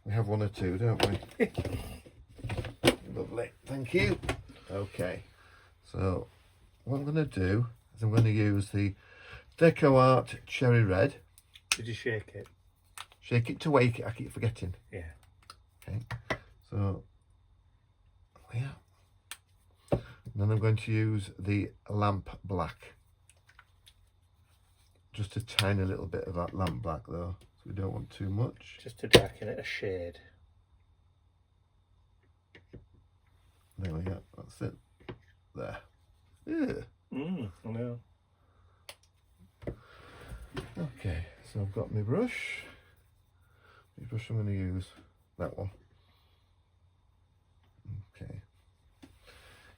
We have 1 or 2, don't we? Lovely, thank you. Okay, so what I'm going to do is I'm going to use the Deco Art Cherry Red. Did you shake it? Shake it to wake it, I keep forgetting. Yeah. Okay, so yeah. And then I'm going to use the lamp black. Just a tiny little bit of that lamp black though, so we don't want too much. Just to darken it a shade. There we go, that's it. There. Yeah. I know. Okay, so I've got my brush. Which brush I'm going to use? That one. Okay.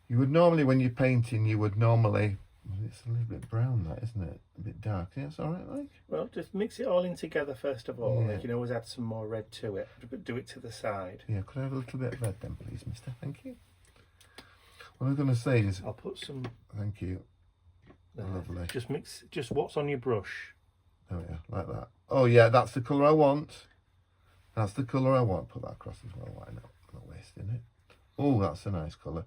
You would normally, when you're painting, you would normally... It's a little bit brown, that, isn't it? A bit dark. Yeah, that's all right, Mike? Well, just mix it all in together first of all. Yeah. You can always add some more red to it, but do it to the side. Yeah, could I have a little bit of red then, please, mister? Thank you. What I'm going to say is... I'll put some... Thank you. there. Lovely. Just mix, just what's on your brush. Oh, yeah, like that. Oh, yeah, that's the colour I want. That's the colour I want. Put that across as well, why not? I'm not wasting it. Oh, that's a nice colour.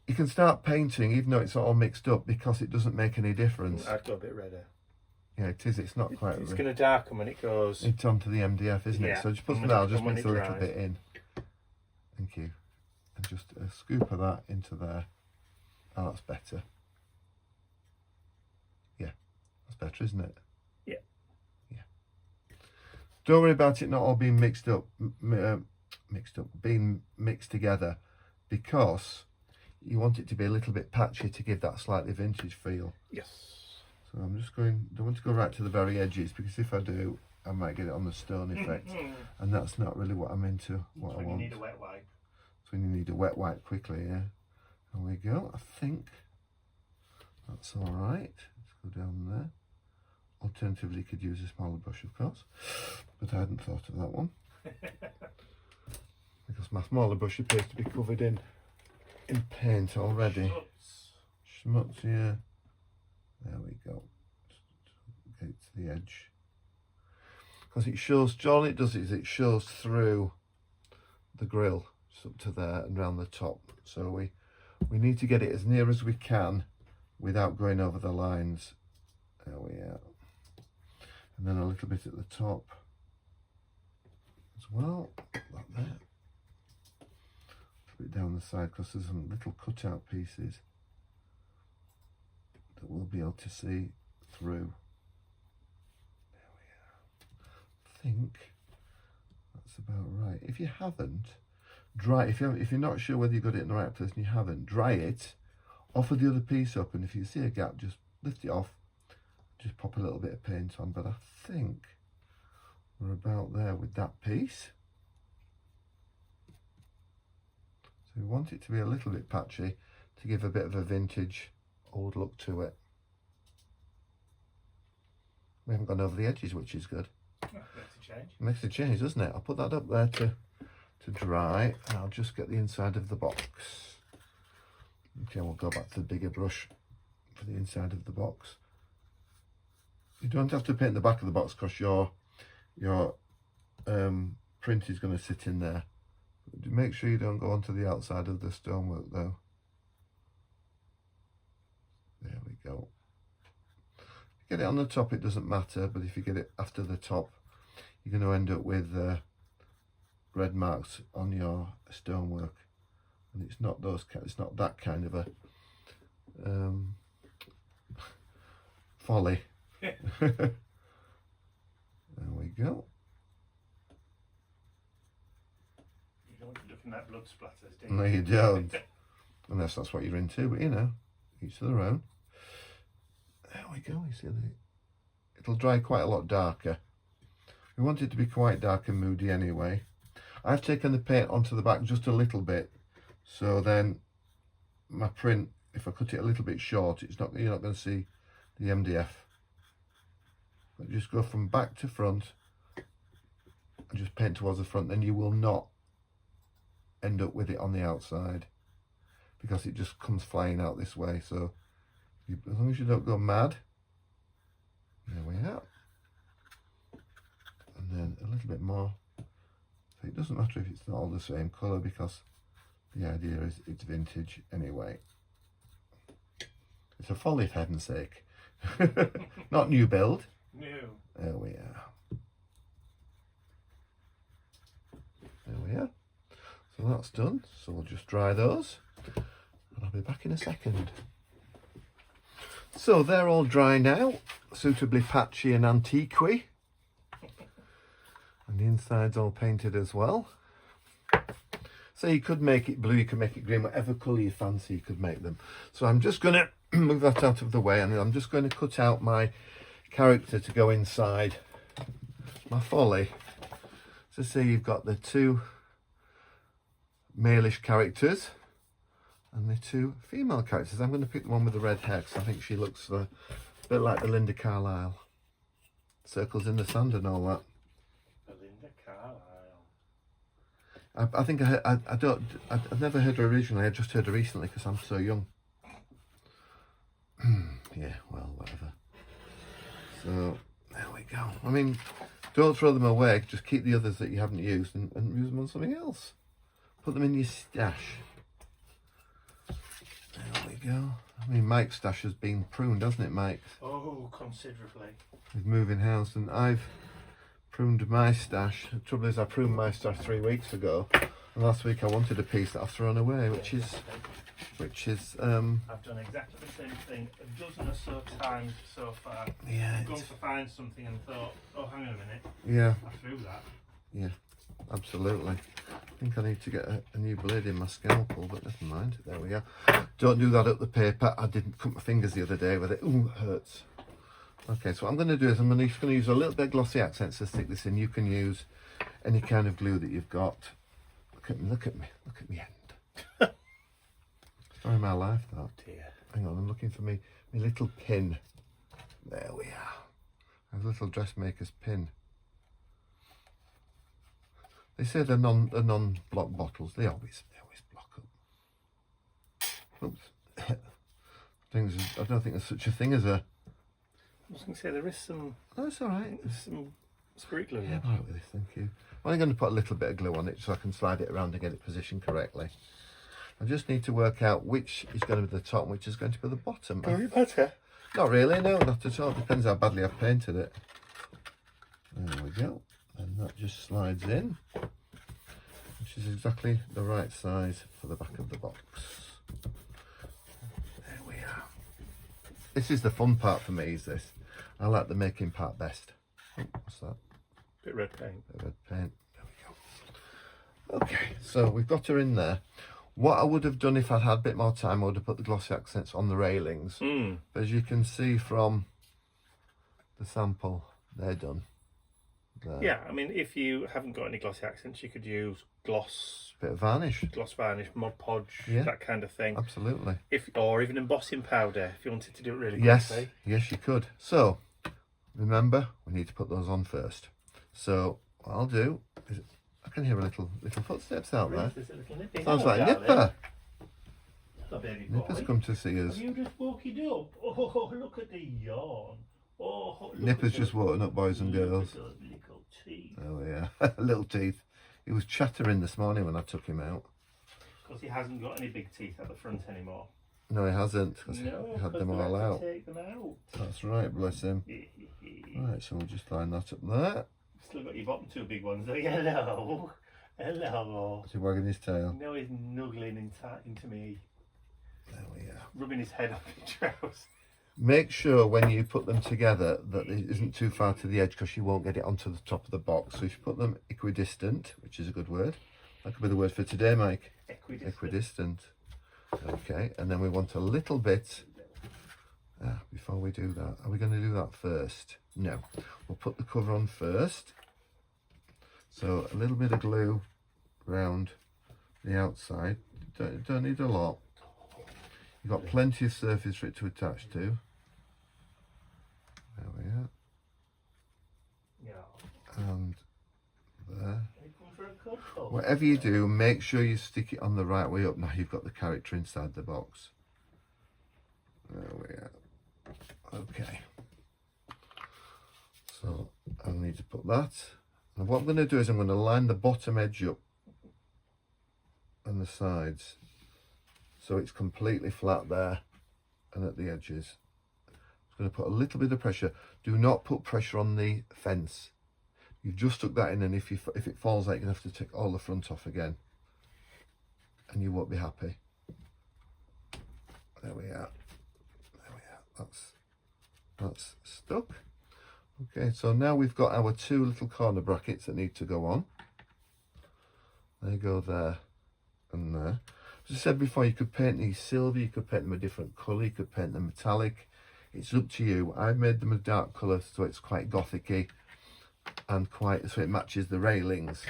You can start painting even though it's all mixed up because it doesn't make any difference. I'd go a bit redder. Yeah, it is. It's not quite... It's going to darken when it goes... It's onto the MDF, isn't Yeah, it? So just put and some when I'll it- just and when mix it a little dries. bit in. Thank you. And just a scoop of that into there. Oh, that's better. Yeah, that's better, isn't it? Yeah. Yeah. Don't worry about it not all being being mixed together, because you want it to be a little bit patchy to give that slightly vintage feel. Yes. So I'm just don't want to go right to the very edges, because if I do, I might get it on the stone effect, and that's not really what I'm into. What I want. You need a wet wipe. So when you need a wet wipe quickly, yeah. There we go. I think that's all right. Let's go down there. Alternatively, you could use a smaller brush, of course, but I hadn't thought of that one because my smaller brush appears to be covered in paint already. Schmutz, yeah. There we go. Just get it to the edge, because it shows. All it does is it shows through the grill, just up to there and round the top. So we need to get it as near as we can without going over the lines. There we are. And then a little bit at the top as well, like that. A little bit down the side, because there's some little cut-out pieces that we'll be able to see through. There we are. I think that's about right. If you haven't, if you're not sure whether you got it in the right place and you haven't, dry it, offer the other piece up, and if you see a gap, just lift it off, just pop a little bit of paint on. But I think we're about there with that piece. So we want it to be a little bit patchy to give a bit of a vintage old look to it. We haven't gone over the edges, which is good. Makes a change, doesn't it? I'll put that up there to dry, and I'll just get the inside of the box. Okay, we'll go back to the bigger brush for the inside of the box. You don't have to paint the back of the box, because your print is going to sit in there. Make sure you don't go onto the outside of the stonework though. There we go. Get it on the top, it doesn't matter, but if you get it after the top, you're going to end up with red marks on your stonework, and it's not that kind of a folly. There we go. You don't want to look in that blood splatters, do you? No, you don't. Unless that's what you're into, but you know, each to their own. There we go. You see, it'll dry quite a lot darker. We want it to be quite dark and moody anyway. I've taken the paint onto the back just a little bit, so then my print, if I cut it a little bit short, you're not going to see the MDF. But just go from back to front and just paint towards the front, then you will not end up with it on the outside, because it just comes flying out this way. So as long as you don't go mad. There we are. And then a little bit more. So it doesn't matter if it's not all the same colour, because the idea is it's vintage anyway. It's a Folly, for heaven's sake. Not new build. No. There we are. There we are. So that's done. So we'll just dry those, and I'll be back in a second. So they're all dry now, suitably patchy and antique-y. And the inside's all painted as well. So you could make it blue, you could make it green, whatever colour you fancy, you could make them. So I'm just going to move that out of the way, and then I'm just going to cut out my character to go inside my Folly. So see, you've got the two malish characters and the two female characters. I'm going to pick the one with the red hair, because I think she looks a bit like the Linda Carlisle. Circles in the sand and all that. Linda Carlisle. I think I've never heard her originally. I just heard her recently because I'm so young. Yeah, well, whatever. So there we go. I mean, don't throw them away. Just keep the others that you haven't used and use them on something else. Put them in your stash. There we go. I mean, Mike's stash has been pruned, hasn't it, Mike? Oh, considerably. With moving house, and I've pruned my stash. The trouble is, I pruned my stash 3 weeks ago, And last week I wanted a piece that I've thrown away, which is I've done exactly the same thing a dozen or so times so far. yeah, I've gone to find something and thought, oh, hang on a minute, yeah, I threw that. yeah, absolutely. I think I need to get a new blade in my scalpel, but never mind. There we go. Don't do that up the paper. I didn't cut my fingers the other day with it. Ooh, it hurts. Okay, so what I'm going to do is I'm just going to use a little bit of glossy accents to stick this in. You can use any kind of glue that you've got. Look at me, look at me, look at me end. Story of my life, that. Oh dear. Hang on, I'm looking for my little pin. There we are. A little dressmaker's pin. They say they're non-block bottles. They always block up. Oops. I don't think there's such a thing as a. I was going to say there is some. Oh, that's all right. There's some spirit glue. Yeah, I'm all right with this, thank you. I'm going to put a little bit of glue on it so I can slide it around and get it positioned correctly. I just need to work out which is going to be the top and which is going to be the bottom. Very better. Not really, no, not at all. Depends how badly I've painted it. There we go. And that just slides in, which is exactly the right size for the back of the box. There we are. This is the fun part for me, is this. I like the making part best. Oh, what's that? Bit red paint. Bit of red paint. There we go. Okay, so we've got her in there. What I would have done if I'd had a bit more time, I would have put the glossy accents on the railings. But as you can see from the sample, they're done. There. Yeah, I mean, if you haven't got any glossy accents, you could use gloss Bit of varnish. Gloss varnish, Mod Podge, Yeah. that kind of thing. Absolutely. Or even embossing powder if you wanted to do it really Yes, quickly. yes, you could. So remember, we need to put those on first. So what I'll do is, I can hear a little footsteps out there. There's a little nippy. Sounds Hello, like darling. Nipper. Hello, baby Nipper's boy. come to see us. Have you just woke it up? Oh, look at the yawn. Oh, look Nipper's at just woken up, boys and look girls. at those little teeth. Oh yeah, little teeth. He was chattering this morning when I took him out. Because he hasn't got any big teeth at the front anymore. No, he hasn't, because No, he had 'cause them we all had to out. take them out. That's right, bless him. Right, so we'll just line that up there. Still got your bottom two big ones though. Hello. Hello. Is he wagging his tail? Now he's nuggling into me, There we are. rubbing his head on the trousers. Make sure when you put them together that it isn't too far to the edge, because you won't get it onto the top of the box. So if you put them equidistant, which is a good word, that could be the word for today, Mike. Equidistant. Okay, and then we want a little bit. Before we do that, are we going to do that first? No, we'll put the cover on first. So a little bit of glue around the outside. Don't need a lot. You've got plenty of surface for it to attach to. There we are. Yeah. And there. They come for a cuddle. Whatever you do, make sure you stick it on the right way up. Now you've got the character inside the box. There we are. Okay. So I'll need to put that. And what I'm going to do is I'm going to line the bottom edge up and the sides, so it's completely flat there and at the edges. I'm going to put a little bit of pressure. Do not put pressure on the fence. You've just stuck that in, and if it falls out, you're going to have to take all the front off again, and you won't be happy. There we are. There we are. That's stuck. Okay, so now we've got our two little corner brackets that need to go on. They go there and there. As I said before, you could paint these silver, you could paint them a different colour, you could paint them metallic. It's up to you. I've made them a dark colour so it's quite Gothic-y and so it matches the railings.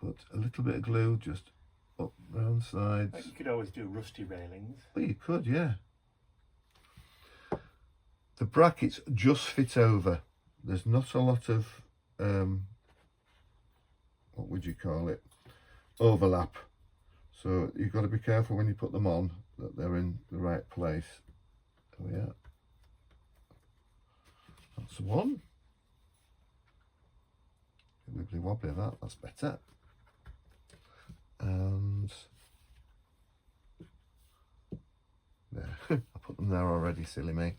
But a little bit of glue just up round sides. You could always do rusty railings. Well, you could, yeah. The brackets just fit over. There's not a lot of, what would you call it, overlap. So you've got to be careful when you put them on that they're in the right place. There we are. That's one. Wibbly wobbly that's better. And there, I put them there already, silly me.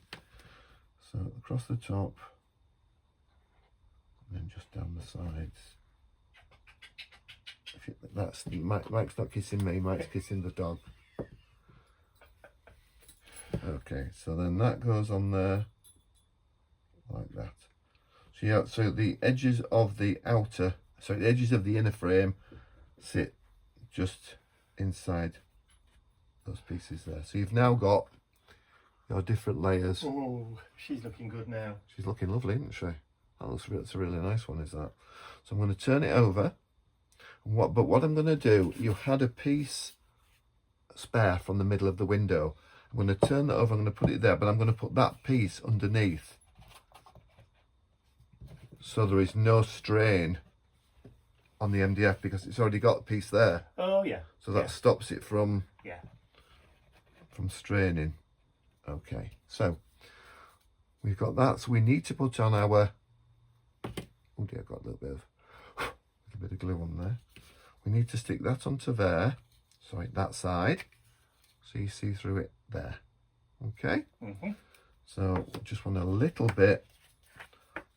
So across the top, and then just down the sides. That's Mike's not kissing me. Mike's kissing the dog. Okay, so then that goes on there like that. So yeah, so the edges of the inner frame sit just inside those pieces there. So you've now got your different layers. Oh, she's looking good now. She's looking lovely, isn't she? That's a really nice one, is that? So I'm going to turn it over. But what I'm going to do, you had a piece spare from the middle of the window. I'm going to turn that over, I'm going to put it there, but I'm going to put that piece underneath. So there is no strain on the MDF because it's already got a piece there. Oh, yeah. So that stops it from straining. Okay, so we've got that. So we need to put on our... Oh dear, I've got a little bit of glue on there. We need to stick that onto there. Sorry, that side. So you see through it there. Okay? So just want a little bit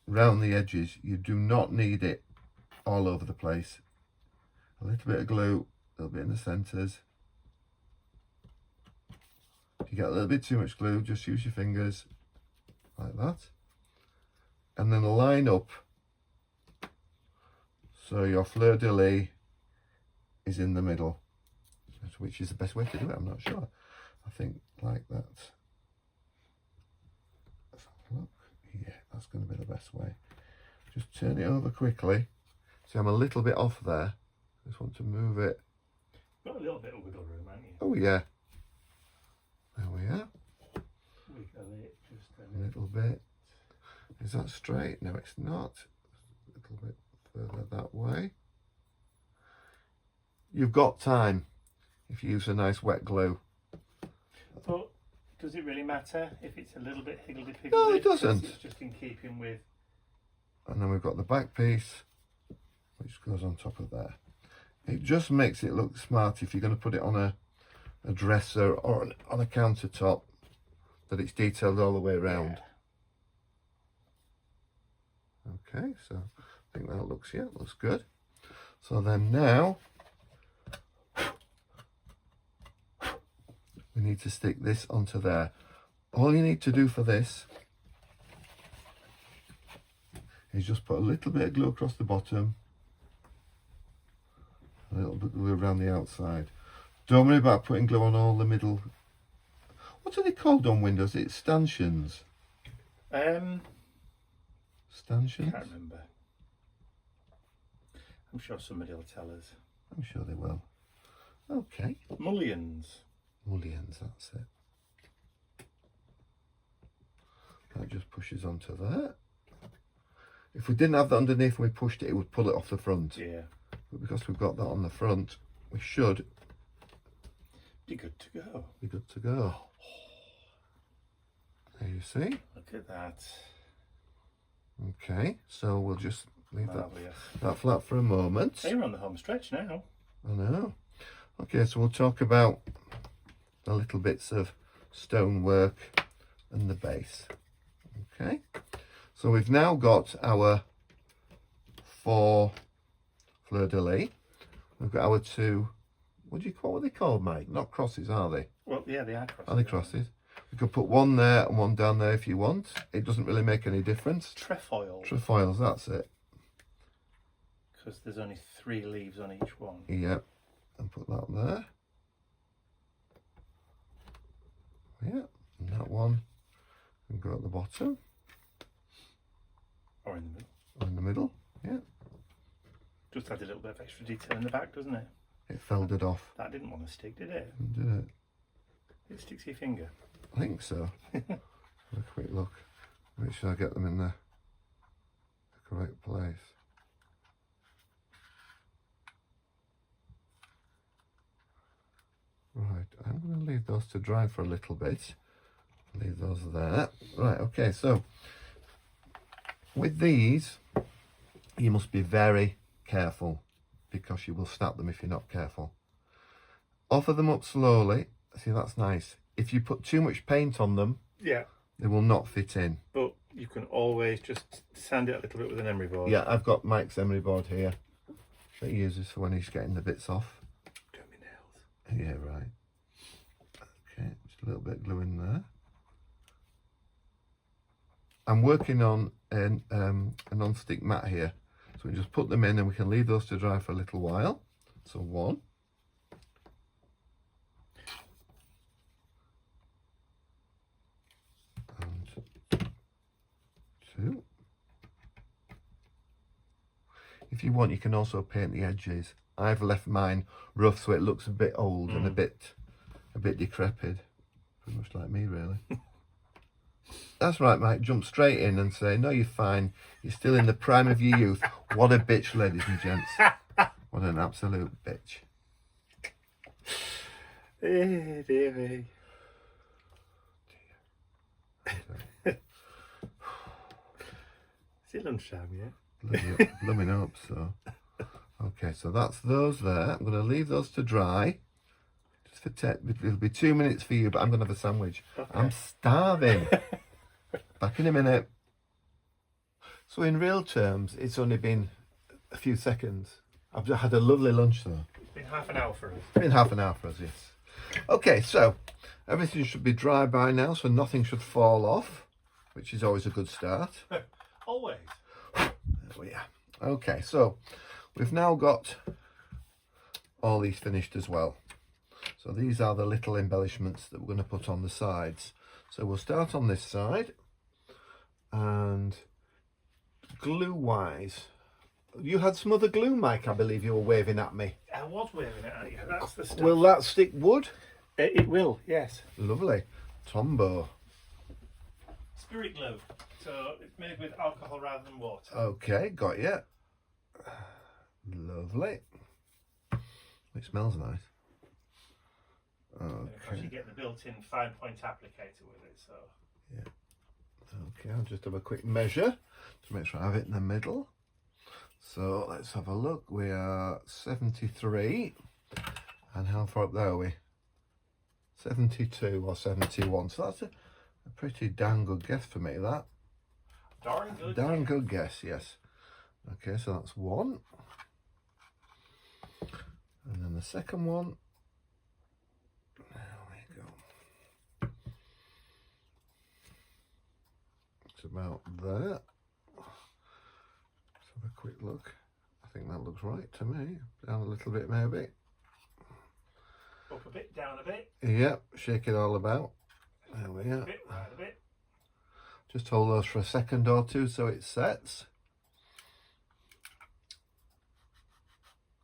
round the edges. You do not need it all over the place. A little bit of glue, a little bit in the centres. If you get a little bit too much glue, just use your fingers like that. And then line up so your fleur-de-lis is in the middle. Which is the best way to do it, I'm not sure. I think like that. Let's have a look. Yeah, that's going to be the best way. Just turn it over quickly. See, I'm a little bit off there. Just want to move it. Got a little bit of wiggle room, haven't you? Oh yeah. There we are. Wiggle it just A little bit. Is that straight? No, it's not. A little bit further that way. You've got time if you use a nice wet glue. But does it really matter if it's a little bit higgledy-piggledy? No, it doesn't. It's just in keeping with... And then we've got the back piece, which goes on top of there. It just makes it look smart if you're going to put it on a dresser or on a countertop, that it's detailed all the way around. Yeah. Okay, so I think that looks good. So then now we need to stick this onto there. All you need to do for this is just put a little bit of glue across the bottom, a little bit of glue around the outside. Don't worry about putting glue on all the middle. What are they called on windows? It's stanchions. Stanchions? Can't remember. I'm sure somebody will tell us. I'm sure they will. Okay. Mullions. Mullions, that's it. That just pushes onto there. If we didn't have that underneath and we pushed it, it would pull it off the front. Yeah. But because we've got that on the front, we should be good to go. Be good to go. There you see. Look at that. Okay, so we'll just leave Marvellous. that flat for a moment. Hey, you're on the home stretch now. I know. Okay, so we'll talk about the little bits of stonework and the base. Okay, so we've now got our 4 fleur-de-lis. We've got our 2, what are they called, Mike? Not crosses, are they? Well, yeah, they are crosses. Are they crosses? We could put one there and one down there if you want. It doesn't really make any difference. Trefoil. Trefoils, that's it. Because there's only 3 leaves on each one. Yep, and put that there. Yeah, and that one can go at the bottom. Or in the middle. Or in the middle, yeah. Just add a little bit of extra detail in the back, doesn't it? It folded off. That didn't want to stick, did it? Did it? It sticks to your finger. I think so. Have a quick look. Make sure I get them in the correct place. Right, I'm going to leave those to dry for a little bit. Leave those there. Right, okay, so with these, you must be very careful because you will snap them if you're not careful. Offer them up slowly. See, that's nice. If you put too much paint on them, yeah, they will not fit in. But you can always just sand it a little bit with an emery board. Yeah, I've got Mike's emery board here. that he uses for when he's getting the bits off. Do my nails. Yeah, right. Okay, just a little bit of glue in there. I'm working on a non-stick mat here, so we just put them in and we can leave those to dry for a little while. So 1. And 2. If you want, you can also paint the edges. I've left mine rough so it looks a bit old and a bit decrepit. Pretty much like me, really. That's right, Mike. Jump straight in and say, no, you're fine. You're still in the prime of your youth. What a bitch, ladies and gents. What an absolute bitch. Dearie. Is it lunchtime yet? Blooming up, so. Okay, so that's those there. I'm going to leave those to dry. Just for it'll be 2 minutes for you, but I'm going to have a sandwich. Okay. I'm starving. Back in a minute. So in real terms, it's only been a few seconds. I've had a lovely lunch though. It's been half an hour for us. It's been half an hour for us, yes. Okay, so everything should be dry by now, so nothing should fall off, which is always a good start. Always. There we are. Okay, so we've now got all these finished as well. So these are the little embellishments that we're going to put on the sides. So we'll start on this side, and glue wise, you had some other glue, Mike, I believe you were waving at me. I was waving it at you. That's the stuff. Will that stick wood? It will, yes. Lovely. Tombow. Spirit glue. So it's made with alcohol rather than water. Okay, got you. Lovely. It smells nice. Of course, you get the built-in fine point applicator with it, so. Yeah. Okay, I'll just have a quick measure to make sure I have it in the middle. So let's have a look. We are 73. And how far up there are we? 72 or 71. So that's a pretty damn good guess for me, that. Darn good. Darn good guess, yes. Okay, so that's 1. And then the second one. There we go. It's about there. Let's have a quick look. I think that looks right to me. Down a little bit maybe. Up a bit, down a bit. Yep, shake it all about. There we are. A bit, right a bit. Just hold those for a second or two so it sets.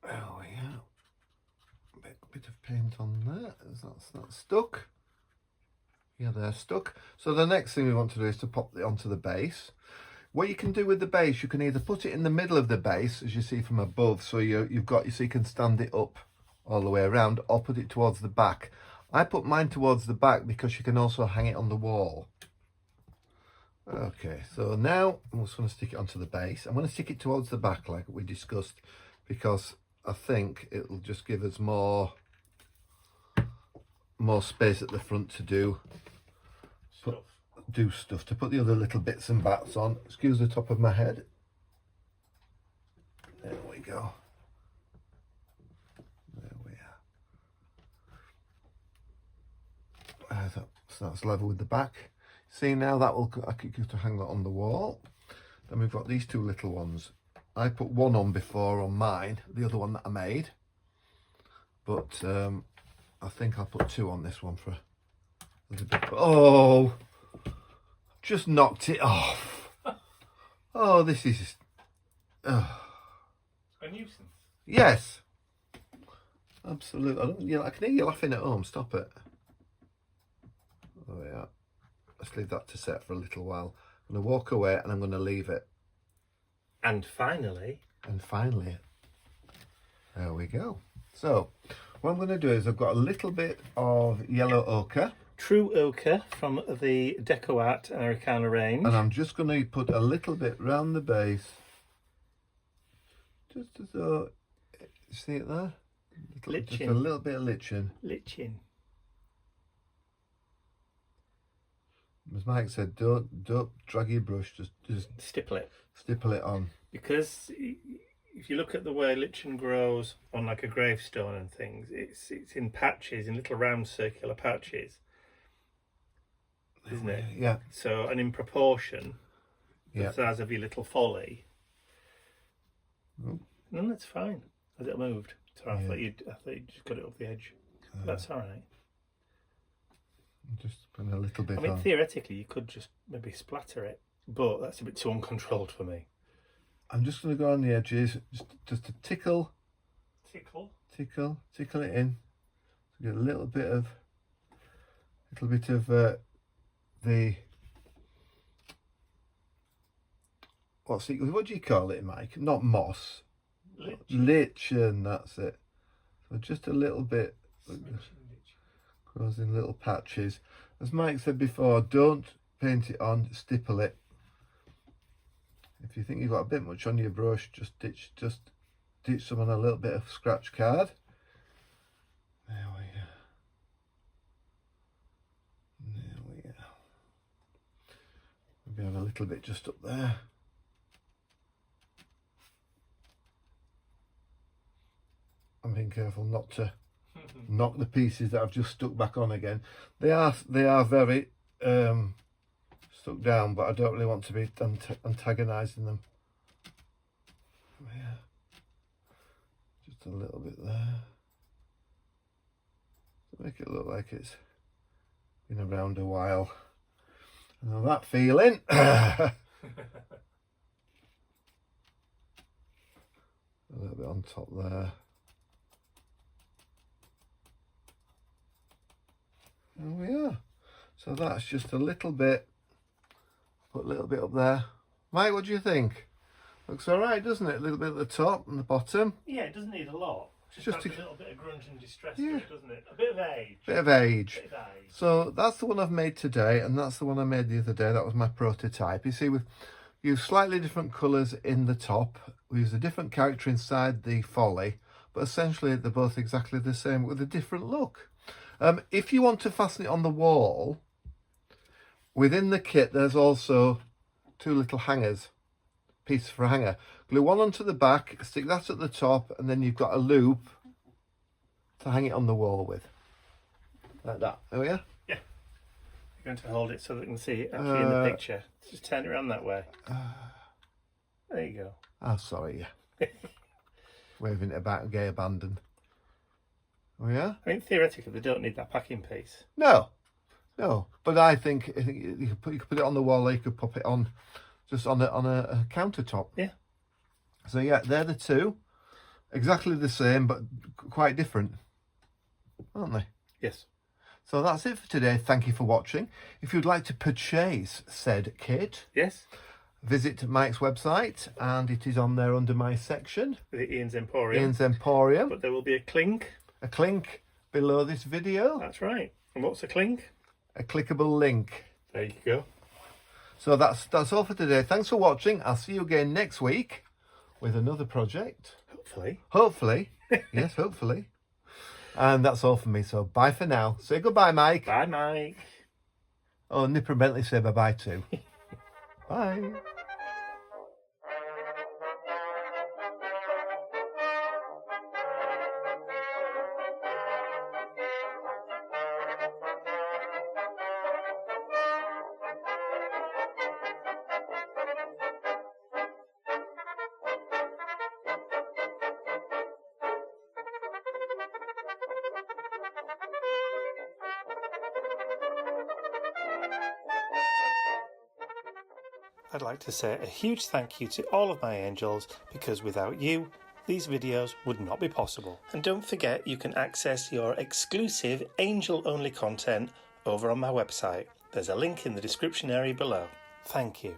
There we go. Bit of paint on there. That's stuck. Yeah, they're stuck. So the next thing we want to do is to pop it onto the base. What you can do with the base, you can either put it in the middle of the base, as you see from above, so you can stand it up all the way around, or put it towards the back. I put mine towards the back because you can also hang it on the wall. Okay, so now I'm just going to stick it onto the base. I'm going to stick it towards the back like we discussed, because I think it'll just give us more space at the front to do stuff, to put the other little bits and bats on. Excuse the top of my head. There we go. There we are. So that's level with the back. See, now that will, I could go to hang that on the wall. Then we've got these two little ones. I put one on before on mine, the other one that I made, but I think I'll put 2 on this one for a little bit. Oh, just knocked it off. Oh, this is a nuisance. Yes, absolutely. I can hear you laughing at home. Stop it. Oh yeah, let's leave that to set for a little while. I'm going to walk away and I'm going to leave it. And finally, there we go. So what I'm going to do is I've got a little bit of yellow ochre. True ochre from the Deco Art Americana range. And I'm just going to put a little bit round the base. Just as though, see it there? Just a little bit of lichen. As Mike said, don't drag your brush, just stipple it. Stipple it on. Because if you look at the way lichen grows on like a gravestone and things, it's in patches, in little round circular patches, isn't it? Yeah. So, and in proportion to Yeah. the size of your little Folly. Oh. No, that's fine. Has it moved? Sorry, Yeah. I thought you just got it up the edge. That's all right. Just put a little bit I mean, on. theoretically, you could just maybe splatter it, but that's a bit too uncontrolled for me. I'm just going to go on the edges, just to tickle Tickle. it in. So get a little bit of the what do you call it, Mike? Not moss. Lichen, that's it. So just a little bit grows in little patches. As Mike said before, don't paint it on, stipple it. If you think you've got a bit much on your brush, just ditch some on a little bit of scratch card. There we go. Maybe have a little bit just up there. I'm being careful not to knock the pieces that I've just stuck back on again. They are very stuck down, but I don't really want to be antagonising them. Yeah, just a little bit there to make it look like it's been around a while. I know that feeling. A little bit on top there. There we are. So that's just a little bit. Put a little bit up there. Mike, what do you think? Looks all right, doesn't it? A little bit at the top and the bottom. Yeah, it doesn't need a lot. Just a little bit of grunge and distress to it, doesn't it? A bit of age. Bit of age. Bit of age. So that's the one I've made today, and that's the one I made the other day. That was my prototype. You see, we've used slightly different colours in the top. We used a different character inside the Folly, but essentially they're both exactly the same with a different look. If you want to fasten it on the wall, within the kit there's also two little hangers, pieces for a hanger. Glue one onto the back, stick that at the top, and then you've got a loop to hang it on the wall with. Like that. There we are. Yeah. You're going to hold it so they can see it actually in the picture. Just turn it around that way. There you go. Oh, sorry, yeah. Waving it about gay abandon. Oh, yeah? I mean, theoretically, they don't need that packing piece. No, but I think you could put it on the wall, or you could pop it on just on a countertop. Yeah. So yeah, they're the two, exactly the same but quite different, aren't they? Yes. So that's it for today. Thank you for watching. If you'd like to purchase said kit, Yes. visit Mike's website, and it is on there under my section, The Ian's Emporium. Ian's Emporium. But there will be a clink. A link below this video. That's right. And what's a clink? A clickable link. There you go. So that's all for today. Thanks for watching. I'll see you again next week with another project. Hopefully. Yes, hopefully. And that's all for me. So bye for now. Say goodbye, Mike. Bye, Mike. Oh, Nipper and Bentley say bye-bye too. Bye. I'd like to say a huge thank you to all of my angels, because without you, these videos would not be possible. And don't forget, you can access your exclusive angel-only content over on my website. There's a link in the description area below. Thank you.